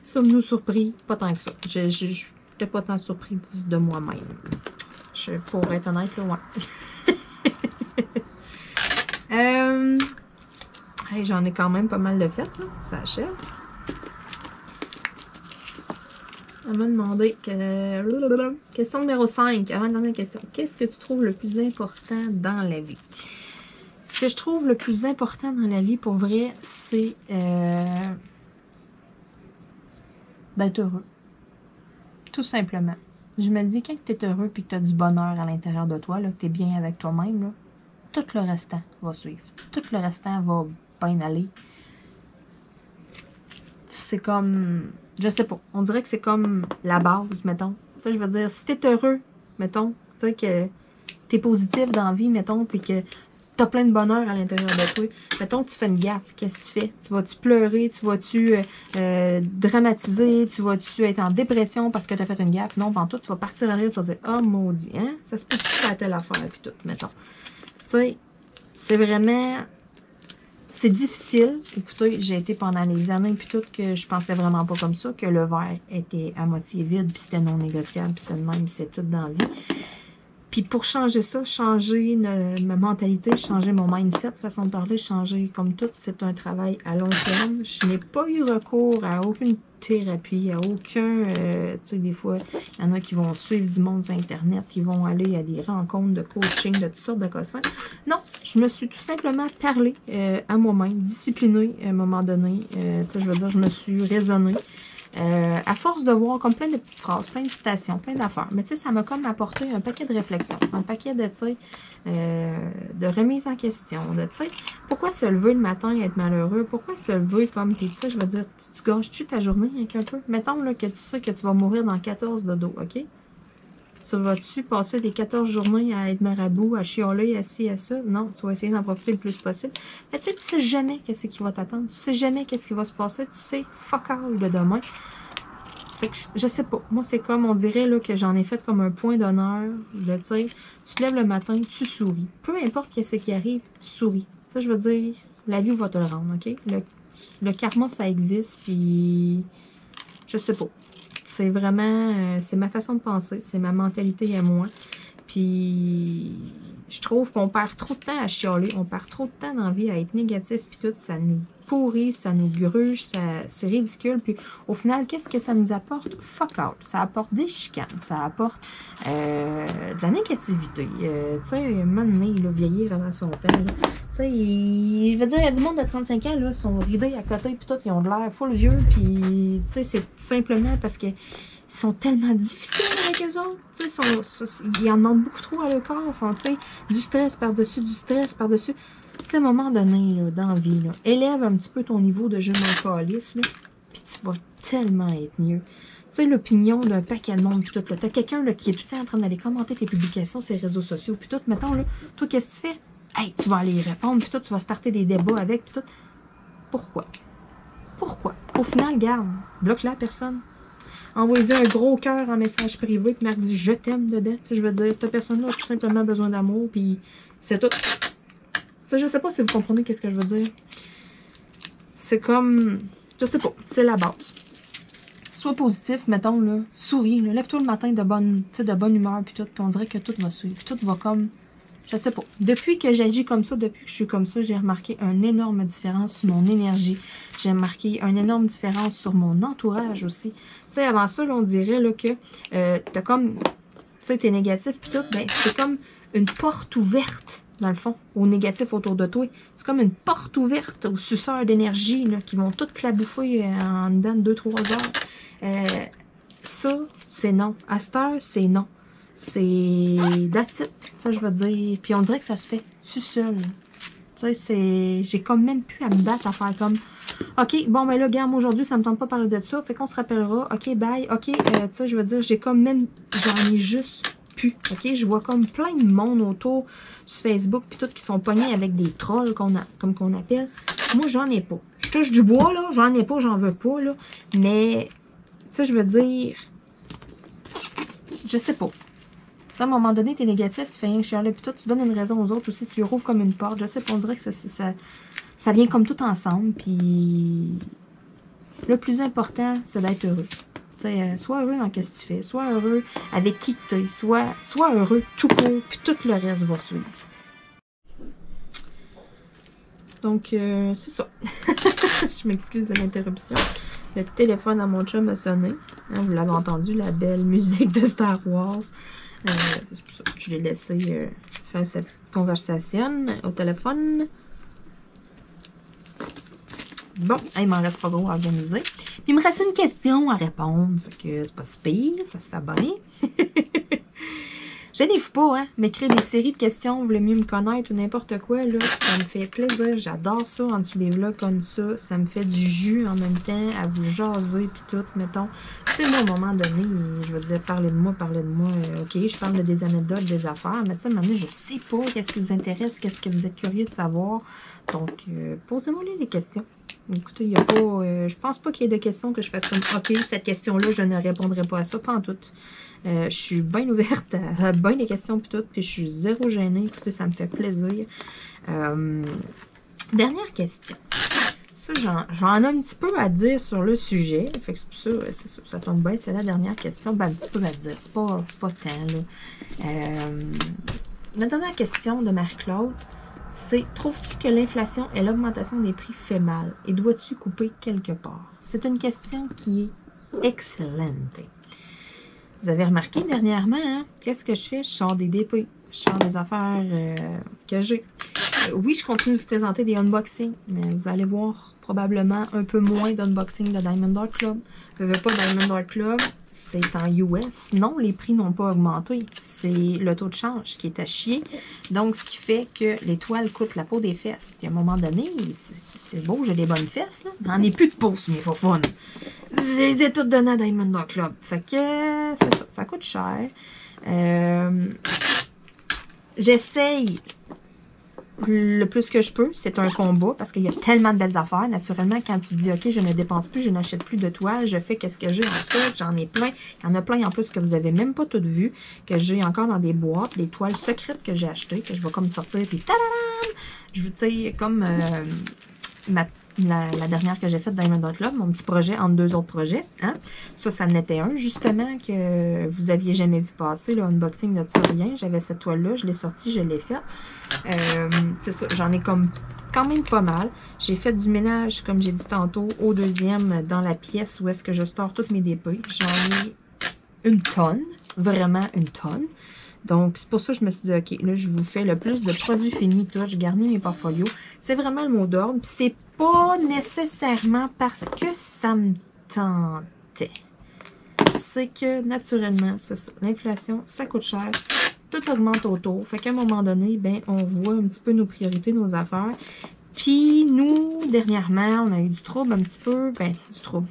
sommes-nous surpris? Pas tant que ça. J'étais pas tant surprise de moi-même. Pour être honnête, là, ouais. Hey, j'en ai quand même pas mal de fait, là. Ça achève. Elle m'a demandé que... Question numéro 5, avant la dernière question. Qu'est-ce que tu trouves le plus important dans la vie? Ce que je trouve le plus important dans la vie, pour vrai, c'est d'être heureux. Tout simplement. Je me dis, quand tu es heureux et que tu as du bonheur à l'intérieur de toi, que tu es bien avec toi-même, là, tout le restant va suivre. Tout le restant va bien aller. C'est comme... Je sais pas. On dirait que c'est comme la base, mettons. Tu sais, je veux dire, si t'es heureux, mettons, tu sais, que t'es positif dans la vie, mettons, puis que t'as plein de bonheur à l'intérieur de toi, mettons que tu fais une gaffe, qu'est-ce que tu fais? Tu vas-tu pleurer? Tu vas-tu dramatiser? Tu vas-tu être en dépression parce que t'as fait une gaffe? Non, pendant tout, tu vas partir à rire, tu vas dire, oh maudit, hein? Ça se peut que tu fasses telle affaire, puis tout, mettons. Tu sais, c'est vraiment... C'est difficile. Écoutez, j'ai été pendant les années puis tout que je pensais vraiment pas comme ça, que le verre était à moitié vide, puis c'était non négociable, puis c'est le même, puis c'est tout dans la vie. Puis pour changer ça, changer ma mentalité, changer mon mindset, façon de parler, changer comme tout, c'est un travail à long terme. Je n'ai pas eu recours à aucune thérapie, à aucun... tu sais, des fois, il y en a qui vont suivre du monde sur Internet, qui vont aller à des rencontres de coaching, de toutes sortes de cossins. Non, je me suis tout simplement parlé à moi-même, disciplinée à un moment donné. Tu sais, je veux dire, je me suis raisonnée. À force de voir comme plein de petites phrases, plein de citations, plein d'affaires. Mais tu sais, ça m'a comme apporté un paquet de réflexions, un paquet de, tu sais, de remise en question, de, tu sais, pourquoi se lever le matin et être malheureux? Pourquoi se lever comme, tu sais, je veux dire, tu gâches-tu ta journée un peu? Mettons là, que tu sais que tu vas mourir dans 14 dodo, OK? Tu vas-tu passer des 14 journées à être marabout, à chialer, assis à ça? Non, tu vas essayer d'en profiter le plus possible. Mais tu sais jamais qu'est-ce qui va t'attendre. Tu sais jamais qu'est-ce qui va se passer. Tu sais fuck all de demain. Fait que je sais pas. Moi, c'est comme, on dirait là, que j'en ai fait comme un point d'honneur. Tu sais, tu te lèves le matin, tu souris. Peu importe qu'est-ce qui arrive, souris. Ça, je veux dire, la vie va te le rendre, OK? Le karma, ça existe, puis je sais pas. C'est vraiment, c'est ma façon de penser, c'est ma mentalité à moi. Puis, je trouve qu'on perd trop de temps à chialer, on perd trop de temps dans la vie à être négatif, puis tout, ça nous pourrit, ça nous gruge, c'est ridicule. Puis, au final, qu'est-ce que ça nous apporte? Fuck out. Ça apporte des chicanes, ça apporte de la négativité. Tu sais, un moment donné, là, vieillir avant son temps, là. Tu sais, je veux dire, il y a du monde de 35 ans, là, sont ridés à côté, puis tout, ils ont de l'air full vieux, puis, tu sais, c'est simplement parce que ils sont tellement difficiles avec eux autres. Ils en demandent beaucoup trop à leur corps. Sont, du stress par-dessus, du stress par-dessus. Tu sais, à un moment donné, là, dans la vie, là, élève un petit peu ton niveau de jeu mentaliste, puis tu vas tellement être mieux. Tu sais, l'opinion d'un paquet de monde, puis tout. T'as quelqu'un qui est tout le temps en train d'aller commenter tes publications sur les réseaux sociaux, puis tout. Mettons, là, toi, qu'est-ce que tu fais? Hey, tu vas aller y répondre, puis tout, tu vas starter des débats avec, puis tout. Pourquoi? Pourquoi? Au final, garde, bloque la personne. Envoyez un gros cœur en message privé, puis Marc dit je t'aime dedans. T'sais, je veux dire, cette personne-là a tout simplement besoin d'amour, puis c'est tout. T'sais, je sais pas si vous comprenez qu'est-ce que je veux dire. C'est comme, je sais pas, c'est la base. Sois positif, mettons, là, souris, là, lève-toi le matin de bonne humeur, puis tout, puis on dirait que tout va suivre. Puis tout va comme, je sais pas. Depuis que j'agis comme ça, depuis que je suis comme ça, j'ai remarqué une énorme différence sur mon énergie. J'ai remarqué une énorme différence sur mon entourage aussi. Tu sais, avant ça, là, on dirait là, que t'as comme, tu sais, t'es négatif puis tout, ben c'est comme une porte ouverte, dans le fond, aux négatifs autour de toi. C'est comme une porte ouverte aux suceurs d'énergie, là, qui vont toutes la bouffer en dedans de 2-3 heures. Ça, c'est non. À cette heure, c'est non. C'est that's it, ça je veux dire. Puis on dirait que ça se fait tout seul. Tu sais, j'ai comme même plus à me battre à faire comme OK, bon ben là, regarde, aujourd'hui, ça me tente pas de parler de ça. Fait qu'on se rappellera. OK, bye. OK, tu sais, je veux dire, j'ai comme même, j'en ai juste plus. OK, je vois comme plein de monde autour sur Facebook puis tout qui sont pognés avec des trolls comme qu'on appelle. Moi, j'en ai pas. Je touche du bois, là, j'en ai pas, j'en veux pas, là. Mais, tu sais, je veux dire, je sais pas. À un moment donné, tu es négatif, tu fais rien chialer, puis toi, tu donnes une raison aux autres aussi, tu rouvres comme une porte. Je sais pas, on dirait que ça vient comme tout ensemble, puis le plus important, c'est d'être heureux. Sois heureux dans ce que tu fais, sois heureux avec qui tu es, sois heureux tout court, puis tout le reste va suivre. Donc, c'est ça. Je m'excuse de l'interruption. Le téléphone à mon chum a sonné. Hein, vous l'avez entendu, la belle musique de Star Wars. C'est pour ça que je l'ai laissé faire cette conversation au téléphone. Bon, il m'en reste pas gros à organiser. Puis il me reste une question à répondre. Fait que c'est pas si pire, ça se fait bien. Gênez-vous pas, hein, m'écrire des séries de questions, vous voulez mieux me connaître ou n'importe quoi, là, ça me fait plaisir, j'adore ça, en dessous des vlogs comme ça me fait du jus en même temps, à vous jaser, puis tout, mettons. Tu sais, moi, à un moment donné, je veux dire, parlez de moi, ok, je parle des anecdotes, des affaires, mais tu sais, maintenant, je sais pas qu'est-ce qui vous intéresse, qu'est-ce que vous êtes curieux de savoir, donc, posez-moi les questions. Écoutez, il n'y a pas, je pense pas qu'il y ait de questions que je fasse comme, ok, cette question-là, je ne répondrai pas à ça, pas en tout. Je suis bien ouverte à bien les questions puis tout, puis je suis zéro gênée. Écoutez, ça me fait plaisir. Dernière question. Ça, j'en ai un petit peu à dire sur le sujet. Fait que c'est ça, ça tombe bien, c'est la dernière question. Ben, un petit peu à dire, c'est pas tant, là. La dernière question de Marie-Claude, c'est « Trouves-tu que l'inflation et l'augmentation des prix fait mal? Et dois-tu couper quelque part? » C'est une question qui est excellente. Vous avez remarqué dernièrement, hein, qu'est-ce que je fais? Je sors des DP, je sors des affaires que j'ai. Oui, je continue de vous présenter des unboxings, mais vous allez voir probablement un peu moins d'unboxing de Diamond Dart Club. Je ne veux pas Diamond Dart Club, c'est en US. Non, les prix n'ont pas augmenté. C'est le taux de change qui est à chier. Donc, ce qui fait que les toiles coûtent la peau des fesses. Puis à un moment donné, c'est beau, j'ai des bonnes fesses. J'en ai plus de peau sur mes faux. Je les ai toutes données à Diamond Dart Club. Fait que c'est ça, ça coûte cher. J'essaye le plus que je peux, c'est un combat parce qu'il y a tellement de belles affaires. Naturellement, quand tu te dis, OK, je ne dépense plus, je n'achète plus de toiles, je fais qu'est-ce que j'ai en stock, j'en ai plein. Il y en a plein en plus que vous avez même pas toutes vues, que j'ai encore dans des boîtes, des toiles secrètes que j'ai achetées, que je vais comme sortir, puis tadadam! Je vous sais, comme la dernière que j'ai faite, Diamond Dart Club, mon petit projet entre deux autres projets. Hein? Ça n'était un, justement, que vous aviez jamais vu passer, le unboxing de ça, rien. J'avais cette toile-là, je l'ai sortie, je l'ai faite. C'est ça, j'en ai comme quand même pas mal. J'ai fait du ménage, comme j'ai dit tantôt, au deuxième, dans la pièce où est-ce que je store toutes mes dépôts. J'en ai une tonne, vraiment une tonne. Donc, c'est pour ça que je me suis dit, OK, là, je vous fais le plus de produits finis, tout. Je garnis mes portfolios. C'est vraiment le mot d'ordre. Puis c'est pas nécessairement parce que ça me tentait. C'est que, naturellement, c'est ça. L'inflation, ça coûte cher. Tout augmente autour. Fait qu'à un moment donné, ben, on voit un petit peu nos priorités, nos affaires. Puis, nous, dernièrement, on a eu du trouble un petit peu. Ben, du trouble.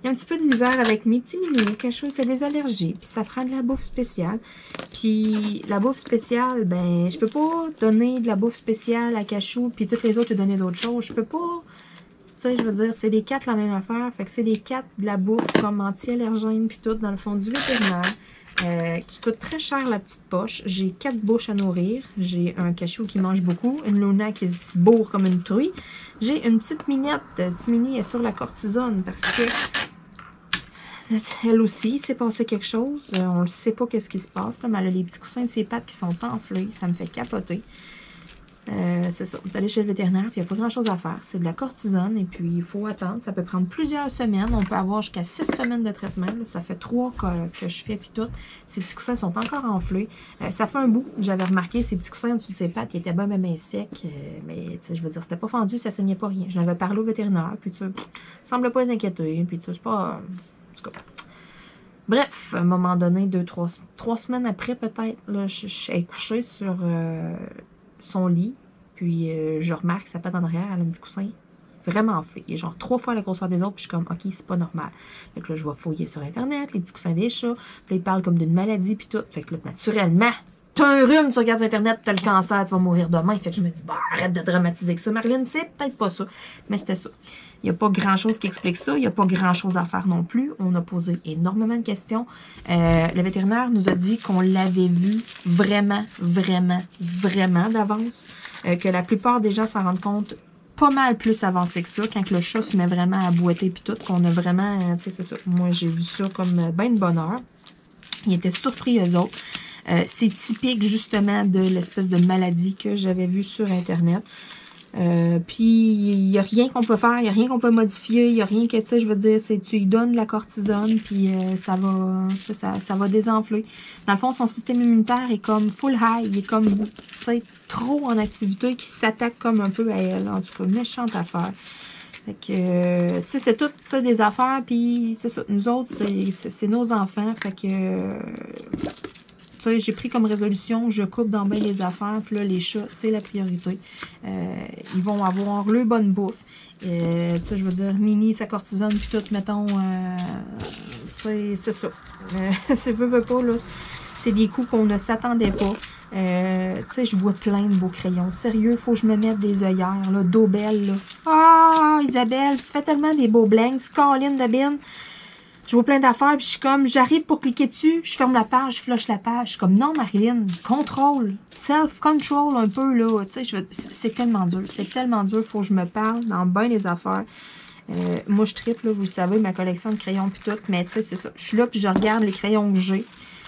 Il y a un petit peu de misère avec mes petits minous. Cachou, il fait des allergies. Puis, ça prend de la bouffe spéciale. Puis, la bouffe spéciale, ben, je peux pas donner de la bouffe spéciale à Cachou. Puis, toutes les autres, lui donner d'autres choses. Je peux pas. Tu sais, je veux dire, c'est les 4 la même affaire. Fait que c'est les 4 de la bouffe comme anti-allergène. Puis, tout, dans le fond, du vétérinaire. Qui coûte très cher la petite poche. J'ai 4 bouches à nourrir. J'ai un Cachou qui mange beaucoup. Une Luna qui se bourre comme une truie. J'ai une petite minette. Timini est sur la cortisone parce que elle aussi, il s'est passé quelque chose. On ne sait pas qu'est-ce qui se passe. Là, mais elle a les petits coussins de ses pattes qui sont enflés. Ça me fait capoter. C'est ça. On est allé chez le vétérinaire, puis il n'y a pas grand-chose à faire. C'est de la cortisone, et puis il faut attendre. Ça peut prendre plusieurs semaines. On peut avoir jusqu'à 6 semaines de traitement. Là. Ça fait 3 que je fais, puis tout. Ces petits coussins sont encore enflés. Ça fait un bout. J'avais remarqué ces petits coussins au-dessus de ses pattes. Ils étaient bien secs. Mais, tu sais, je veux dire, c'était pas fendu, ça saignait pas rien. Je l'avais parlé au vétérinaire, puis tu sais, semble pas les inquiéter. Puis tu sais, c'est pas... en tout cas. Bref, à un moment donné, 3 semaines après, peut-être, là, je suis couchée sur son lit. Puis, je remarque sa patte en arrière, elle a un petit coussin vraiment enflé. Il est genre 3 fois la grosseur des autres, puis je suis comme, OK, c'est pas normal. Fait que là, je vais fouiller sur Internet, les petits coussins des chats. Puis là, ils parlent comme d'une maladie, puis tout. Fait que là, naturellement, t'as un rhume, tu regardes Internet, t'as le cancer, tu vas mourir demain. Fait que je me dis, bah, arrête de dramatiser que ça. Marlène, c'est peut-être pas ça. Mais c'était ça. Il n'y a pas grand-chose qui explique ça. Il n'y a pas grand-chose à faire non plus. On a posé énormément de questions. Le vétérinaire nous a dit qu'on l'avait vu vraiment d'avance. Que la plupart des gens s'en rendent compte pas mal plus avancé que ça. Quand le chat se met vraiment à boiter puis tout. Qu'on a vraiment... Tu sais, c'est ça. Moi, j'ai vu ça comme ben de bonheur. Ils étaient surpris, eux autres. C'est typique, justement, de l'espèce de maladie que j'avais vue sur Internet. Puis, il n'y a rien qu'on peut faire, il n'y a rien qu'on peut modifier, il n'y a rien que, tu sais, je veux dire, c'est tu lui donnes de la cortisone, puis ça va désenfler. Dans le fond, son système immunitaire est comme full high, il est comme, tu sais, trop en activité, qui s'attaque comme un peu à elle. En tout cas, méchante affaire. Fait que, tu sais, c'est tout, tu sais, des affaires, puis c'est ça. Nous autres, c'est nos enfants, fait que... j'ai pris comme résolution, je coupe dans bien les affaires, puis là, les chats, c'est la priorité. Ils vont avoir le bonne bouffe. Tu sais, je veux dire, Mini, sa cortisone, puis tout, mettons, tu sais, c'est ça. Si je veux pas, là, c'est des coups qu'on ne s'attendait pas. Tu sais, je vois plein de beaux crayons. Sérieux, faut que je me mette des œillères, là, d'eau belle, là. Ah, Isabelle, tu fais tellement des beaux blanks, Caroline de Bin. je vois plein d'affaires, puis je suis comme, j'arrive pour cliquer dessus, je ferme la page, je flush la page. Je suis comme, non, Marilyn, contrôle, self-control un peu, là. Tu sais, c'est tellement dur. C'est tellement dur. Faut que je me parle dans bien les affaires. Moi, je triple, là, vous le savez, ma collection de crayons, puis tout. Mais tu sais, c'est ça. Je suis là, puis je regarde les crayons que j'ai.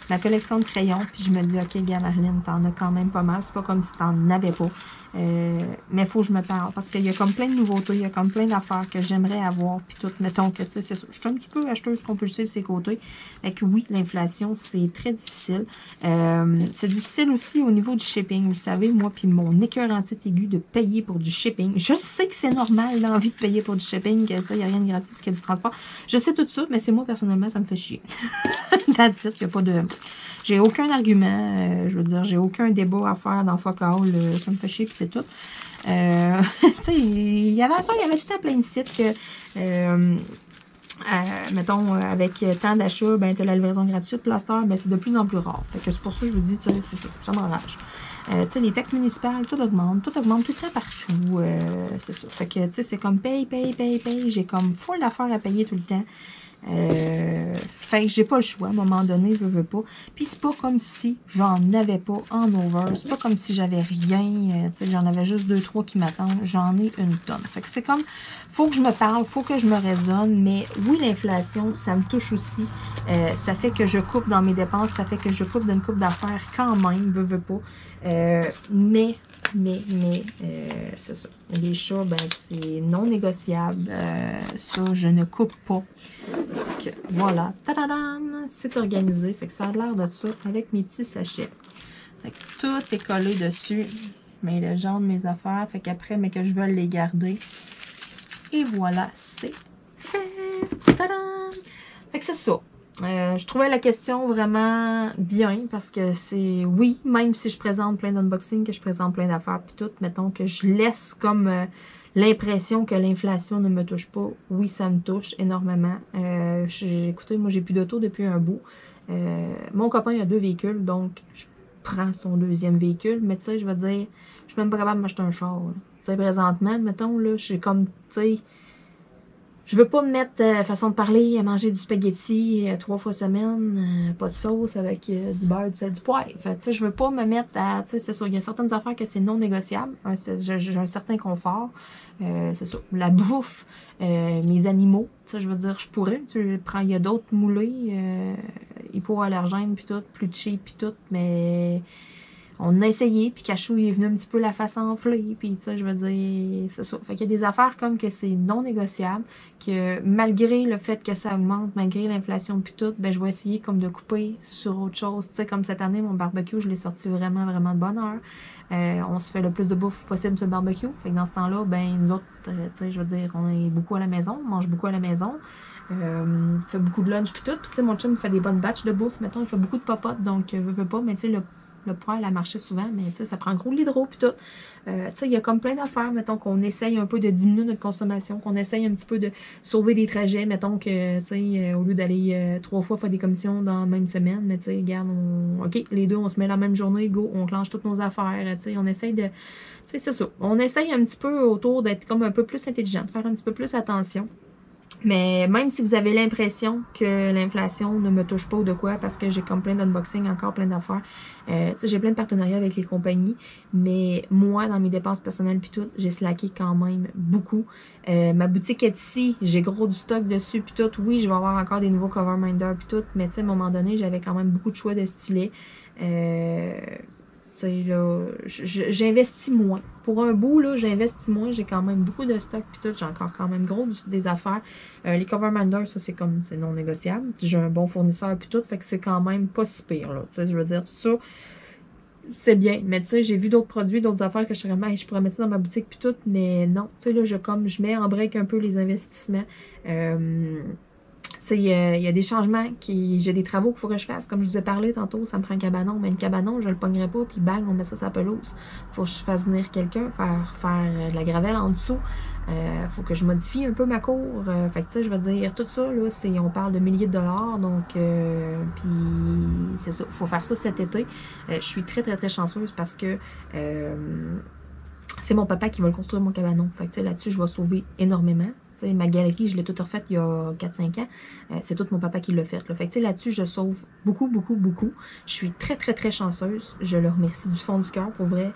Ma collection de crayons, puis je me dis, OK, gars, Marilyn, t'en as quand même pas mal. C'est pas comme si t'en avais pas. Mais il faut que je me parle, parce qu'il y a comme plein de nouveautés, il y a comme plein d'affaires que j'aimerais avoir, puis tout, mettons que, tu sais, c'est ça. Je suis un petit peu acheteuse compulsive de ces côtés. Fait que oui, l'inflation, c'est très difficile. C'est difficile aussi au niveau du shipping. Vous savez, moi, puis mon écœurantite aigu de payer pour du shipping. Je sais que c'est normal, l'envie de payer pour du shipping, que, tu sais, il n'y a rien de gratis, qu'il y a du transport. Je sais tout ça, mais c'est moi, personnellement, ça me fait chier. That's it, il n'y a pas de... J'ai aucun argument, je veux dire, j'ai aucun débat à faire dans Fuck All, ça me fait chier, puis c'est tout. Tu sais, il y avait ça, il y avait tout à plein de sites que, mettons, avec tant d'achats, ben, tu as la livraison gratuite, Plaster, ben, c'est de plus en plus rare. Fait que c'est pour ça que je vous dis, tu sais, ça m'enrage. Tu sais, les taxes municipales, tout augmente tout le temps partout, c'est ça. Fait que, tu sais, c'est comme paye, j'ai comme full d'affaires à payer tout le temps. Fait que j'ai pas le choix, à un moment donné, je veux pas. Puis c'est pas comme si j'en avais pas en over, c'est pas comme si j'avais rien, tu sais, j'en avais juste 2-3 qui m'attendent, j'en ai une tonne. Fait que c'est comme, faut que je me parle, faut que je me raisonne, mais oui, l'inflation, ça me touche aussi. Ça fait que je coupe dans mes dépenses, ça fait que je coupe d'une coupe d'affaires quand même, veux pas. Mais c'est ça. Les chats, ben, c'est non négociable. Ça, je ne coupe pas. Donc, voilà. Tadadam! C'est organisé. Fait que ça a l'air de ça avec mes petits sachets. Fait que tout est collé dessus. Mes légendes, mes affaires. Fait qu'après, mais que je veux les garder. Et voilà, c'est fait. Tadam! Fait que c'est ça. Je trouvais la question vraiment bien parce que c'est, oui, même si je présente plein d'unboxings, que je présente plein d'affaires puis tout, mettons que je laisse comme l'impression que l'inflation ne me touche pas. Oui, ça me touche énormément. Écoutez, moi j'ai plus d'auto depuis un bout. Mon copain a 2 véhicules, donc je prends son 2e véhicule, mais tu sais, je veux dire, je suis même pas capable de m'acheter un char. Tu sais, présentement, mettons, là, je suis comme, tu sais, je veux pas me mettre, façon de parler, à manger du spaghetti 3 fois semaine, pas de sauce avec du beurre, du sel, du poivre. Fait, tu sais, je veux pas me mettre à, tu sais, c'est ça, il y a certaines affaires que c'est non négociable. J'ai un certain confort. C'est ça. La bouffe, mes animaux, tu sais, je veux dire, je pourrais. Il y a d'autres moulés, hypoallergènes, puis tout, plus cheap, puis tout, mais... On a essayé, puis Cachou, il est venu un petit peu la face enflée, puis tu sais, je veux dire, c'est ça. Fait qu'il y a des affaires comme que c'est non négociable, que malgré le fait que ça augmente, malgré l'inflation puis tout, ben je vais essayer comme de couper sur autre chose. Tu sais, comme cette année, mon barbecue, je l'ai sorti vraiment, vraiment de bonne heure. On se fait le plus de bouffe possible sur le barbecue. Fait que dans ce temps-là, ben nous autres, tu sais, je veux dire, on est beaucoup à la maison, on mange beaucoup à la maison. Fait beaucoup de lunch puis tout. Puis tu sais, mon chum fait des bonnes batches de bouffe, mettons, il fait beaucoup de popotes, donc veut pas, mais tu sais, le poêle a marché souvent, mais tu sais, ça prend gros de l'hydro puis tout. Tu sais, il y a comme plein d'affaires, mettons, qu'on essaye un peu de diminuer notre consommation, qu'on essaye un petit peu de sauver des trajets, mettons que, tu sais, au lieu d'aller 3 fois faire des commissions dans la même semaine, mais tu sais, regarde, OK, les deux, on se met la même journée, go, on clenche toutes nos affaires, tu sais, on essaye de, tu sais, c'est ça. On essaye un petit peu autour d'être comme un peu plus intelligent, de faire un petit peu plus attention. Mais même si vous avez l'impression que l'inflation ne me touche pas ou de quoi, parce que j'ai comme plein d'unboxing, encore plein d'affaires, j'ai plein de partenariats avec les compagnies, mais moi, dans mes dépenses personnelles puis tout, j'ai slacké quand même beaucoup. Ma boutique est ici, j'ai gros du stock dessus puis tout. Oui, je vais avoir encore des nouveaux cover minders puis tout, mais tu sais, à un moment donné, j'avais quand même beaucoup de choix de stylets. Tu sais, là, j'investis moins. Pour un bout, là, j'investis moins. J'ai quand même beaucoup de stock puis tout. J'ai encore quand même gros des affaires. Les cover minders, ça, c'est non négociable. J'ai un bon fournisseur puis tout. Fait que c'est quand même pas si pire, là. Tu sais, je veux dire, ça, c'est bien. Mais tu sais, j'ai vu d'autres produits, d'autres affaires que je serais je pourrais mettre ça dans ma boutique puis tout. Mais non, tu sais, là, je mets en break un peu les investissements. Il y a des changements, j'ai des travaux qu'il faut que je fasse. Comme je vous ai parlé tantôt, ça me prend un cabanon. Mais le cabanon, je le pognerai pas, puis bang, on met ça sur la pelouse. Faut que je fasse venir quelqu'un, faire de la gravelle en dessous. Faut que je modifie un peu ma cour. Fait que tu sais, je veux dire, tout ça, là, on parle de milliers de dollars. Donc, puis c'est ça. Faut faire ça cet été. Je suis très, très, très chanceuse parce que c'est mon papa qui va le construire, mon cabanon. Fait que tu sais, là-dessus, je vais sauver énormément. sais, ma galerie, je l'ai toute refaite il y a 4-5 ans. C'est tout mon papa qui l'a fait. Là. Fait que là-dessus, je sauve beaucoup, beaucoup, beaucoup. Je suis très, très, très chanceuse. Je le remercie du fond du cœur, pour vrai.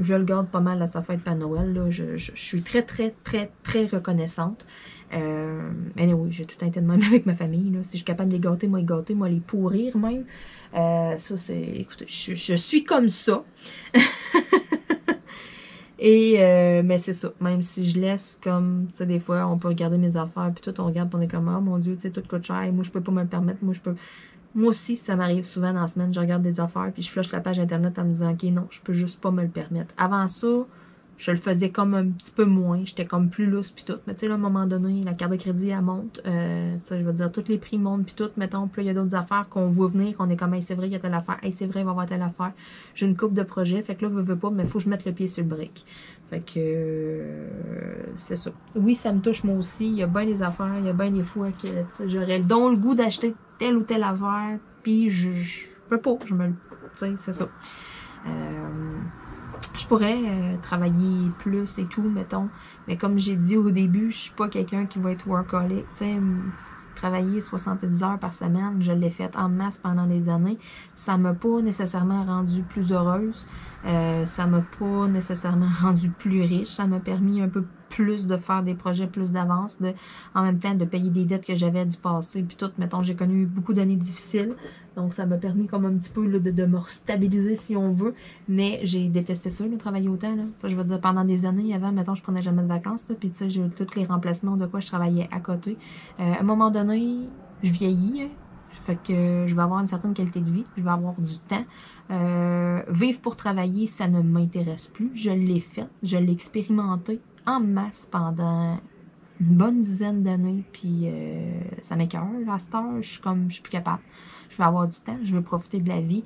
Je le garde pas mal à sa fête, pas Noël. Là. Je suis très, très, très, très reconnaissante. Mais oui, j'ai tout un de même avec ma famille. Là. Si je suis capable de les gâter, moi les pourrir même. Ça, c'est... Écoutez, je suis comme ça. Et, mais c'est ça, même si je laisse comme, tu sais, des fois, on peut regarder mes affaires, puis tout, on regarde, puis on est comme, oh mon Dieu, tu sais, tout coûte cher, moi, je peux pas me le permettre, moi aussi, ça m'arrive souvent dans la semaine, je regarde des affaires, puis je flush la page Internet en me disant, OK, non, je peux juste pas me le permettre. Avant ça, je le faisais comme un petit peu moins, j'étais comme plus lousse, puis tout. Mais tu sais, là, à un moment donné, la carte de crédit, elle monte, tu sais, je veux dire, tous les prix montent, puis tout, mettons, puis là, il y a d'autres affaires qu'on voit venir, qu'on est comme, hey, c'est vrai, il y a telle affaire, hey, c'est vrai, il va y avoir telle affaire. J'ai une coupe de projets, fait que là, je veux pas, mais il faut que je mette le pied sur le brick. Fait que, c'est ça. Oui, ça me touche moi aussi, il y a bien des affaires, il y a bien des fois que, tu sais, j'aurais donc le goût d'acheter telle ou telle affaire, puis je peux pas, tu sais, c'est ça. Je pourrais travailler plus et tout, mettons. Mais comme j'ai dit au début, je suis pas quelqu'un qui va être workaholic. Tu sais, travailler 70 heures par semaine, je l'ai fait en masse pendant des années. Ça m'a pas nécessairement rendue plus heureuse. Ça m'a pas nécessairement rendue plus riche. Ça m'a permis un peu plus de faire des projets plus d'avance, en même temps de payer des dettes que j'avais du passé. Puis tout, mettons, j'ai connu beaucoup d'années difficiles. Donc, ça m'a permis comme un petit peu là, de me stabiliser si on veut. Mais j'ai détesté ça, là, travailler autant. Là. Ça, je veux dire, pendant des années, avant, mettons, je prenais jamais de vacances. Là, puis, tu sais, j'ai eu tous les remplacements de quoi je travaillais à côté. À un moment donné, je vieillis. Hein. Fait que je vais avoir une certaine qualité de vie. Je vais avoir du temps. Vivre pour travailler, ça ne m'intéresse plus. Je l'ai fait. Je l'ai expérimenté en masse pendant une bonne dizaine d'années, puis ça m'écoeure. À cette heure, je suis plus capable. Je veux avoir du temps, je veux profiter de la vie.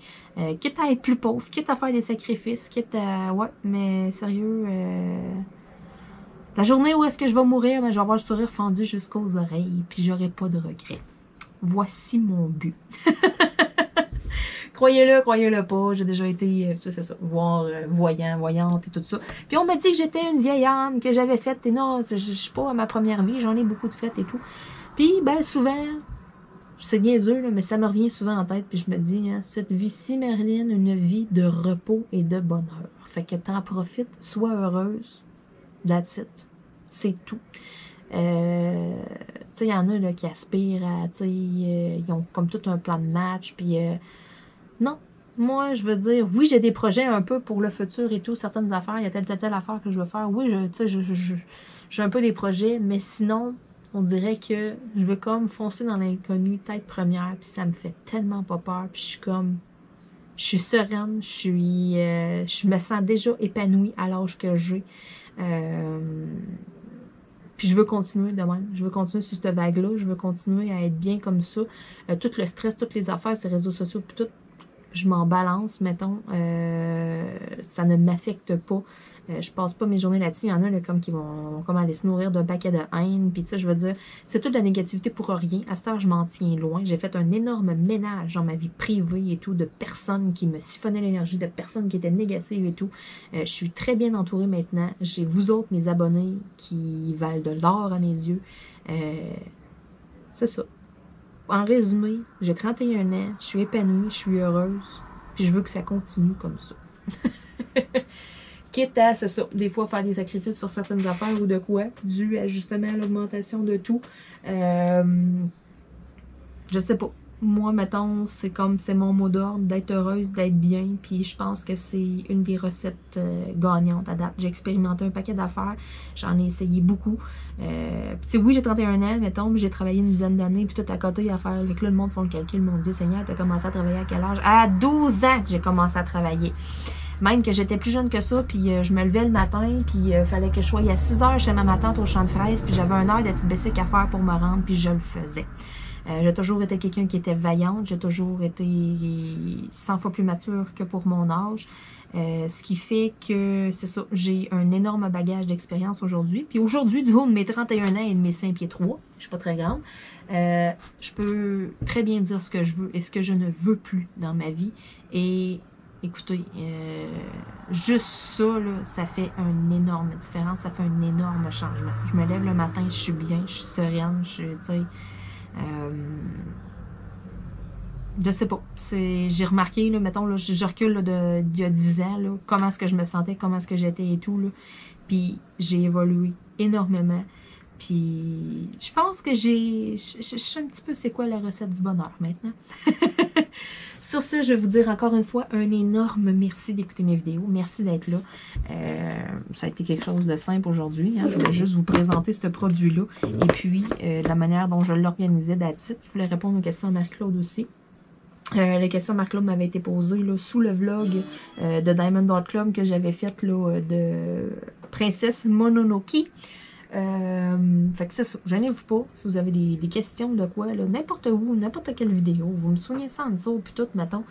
Quitte à être plus pauvre, quitte à faire des sacrifices, quitte à... Ouais, mais sérieux, la journée où est-ce que je vais mourir, ben, je vais avoir le sourire fendu jusqu'aux oreilles, puis j'aurai pas de regrets. Voici mon but. Croyez-le pas, j'ai déjà été, c'est ça, voyante et tout ça. Puis on m'a dit que j'étais une vieille âme, que j'avais fait, et non, je suis pas à ma première vie, j'en ai beaucoup de fêtes et tout. Puis, ben, souvent, c'est niaiseux, là, mais ça me revient souvent en tête, puis je me dis, hein, cette vie-ci, Marilyn, une vie de repos et de bonheur. Fait que t'en profites, sois heureuse, that's it. C'est tout. Tu sais, il y en a là, qui aspirent à, tu sais, ils ont comme tout un plan de match, puis non, moi, je veux dire, oui, j'ai des projets un peu pour le futur et tout, certaines affaires, il y a telle affaire que je veux faire. Oui, tu sais, j'ai un peu des projets, mais sinon, on dirait que je veux comme foncer dans l'inconnu, tête première, puis ça me fait tellement pas peur, puis je suis sereine, je me sens déjà épanouie à l'âge que j'ai. Puis je veux continuer de même. Je veux continuer sur cette vague-là. Je veux continuer à être bien comme ça. Tout le stress, toutes les affaires, ces réseaux sociaux, puis tout, je m'en balance, mettons. Ça ne m'affecte pas. Je passe pas mes journées là-dessus. Il y en a là, comme qui vont comme aller se nourrir d'un paquet de haine. Puis tu sais, je veux dire, c'est toute la négativité pour rien. À cette heure, je m'en tiens loin. J'ai fait un énorme ménage dans ma vie privée et tout, de personnes qui me siphonnaient l'énergie, de personnes qui étaient négatives et tout. Je suis très bien entourée maintenant. J'ai vous autres, mes abonnés, qui valent de l'or à mes yeux. C'est ça. En résumé, j'ai 31 ans, je suis épanouie, je suis heureuse, puis je veux que ça continue comme ça. Quitte à, c'est ça, des fois faire des sacrifices sur certaines affaires ou de quoi, dû à justement l'augmentation de tout. Je sais pas. Moi, mettons, c'est mon mot d'ordre d'être heureuse, d'être bien, puis je pense que c'est une des recettes gagnantes à date. J'ai expérimenté un paquet d'affaires, j'en ai essayé beaucoup. Puis oui, j'ai 31 ans, mettons, mais j'ai travaillé une dizaine d'années, puis tout à côté à faire, avec là, le monde font le calcul, mon Dieu Seigneur, t'as commencé à travailler à quel âge? À 12 ans que j'ai commencé à travailler. Même que j'étais plus jeune que ça, puis je me levais le matin, puis fallait que je sois à 6 heures chez ma tante au champ de fraises, puis j'avais 1 heure de petit bicycle à faire pour me rendre, puis je le faisais. J'ai toujours été quelqu'un qui était vaillante, j'ai toujours été 100 fois plus mature que pour mon âge, ce qui fait que, c'est ça, j'ai un énorme bagage d'expérience aujourd'hui. Puis aujourd'hui, du haut de mes 31 ans et de mes 5 pieds 3, je suis pas très grande, je peux très bien dire ce que je veux et ce que je ne veux plus dans ma vie. Et écoutez, juste ça, là, ça fait une énorme différence, ça fait un énorme changement. Je me lève le matin, je suis bien, je suis sereine, tu sais, je sais pas, j'ai remarqué, là, mettons, là, je recule là, d'il y a 10 ans, là, comment est-ce que je me sentais, comment est-ce que j'étais et tout, là, puis j'ai évolué énormément. Puis, je pense que je sais un petit peu c'est quoi la recette du bonheur maintenant. Sur ce, je vais vous dire encore une fois un énorme merci d'écouter mes vidéos. Merci d'être là. Ça a été quelque chose de simple aujourd'hui. Hein. Je voulais juste vous présenter ce produit-là. Et puis, la manière dont je l'organisais d'Atit. Je voulais répondre aux questions à Marie-Claude aussi. Les questions de Marc-Claude m'avaient été posées là, sous le vlog de Diamond Club que j'avais fait là, de Princesse Mononoke. Fait que c'est ça, gênez-vous pas si vous avez des questions de quoi, n'importe où, n'importe quelle vidéo, vous me soignez ça en dessous, puis tout, mettons,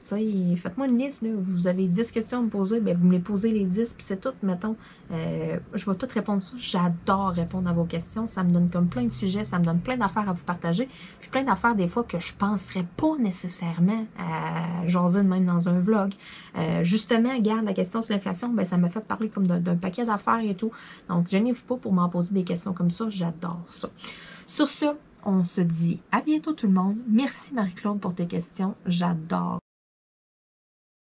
faites-moi une liste, là, vous avez 10 questions à me poser, ben vous me les posez les 10, puis c'est tout, mettons, je vais tout répondre ça, j'adore répondre à vos questions, ça me donne comme plein de sujets, ça me donne plein d'affaires à vous partager, puis plein d'affaires des fois que je penserais pas nécessairement à jaser de même dans un vlog. Justement, regarde, la question sur l'inflation, ben ça m'a fait parler comme d'un paquet d'affaires et tout, donc gênez-vous pas pour m'en poser des questions comme ça, j'adore ça. Sur ce, on se dit à bientôt tout le monde. Merci Marie-Claude pour tes questions, j'adore.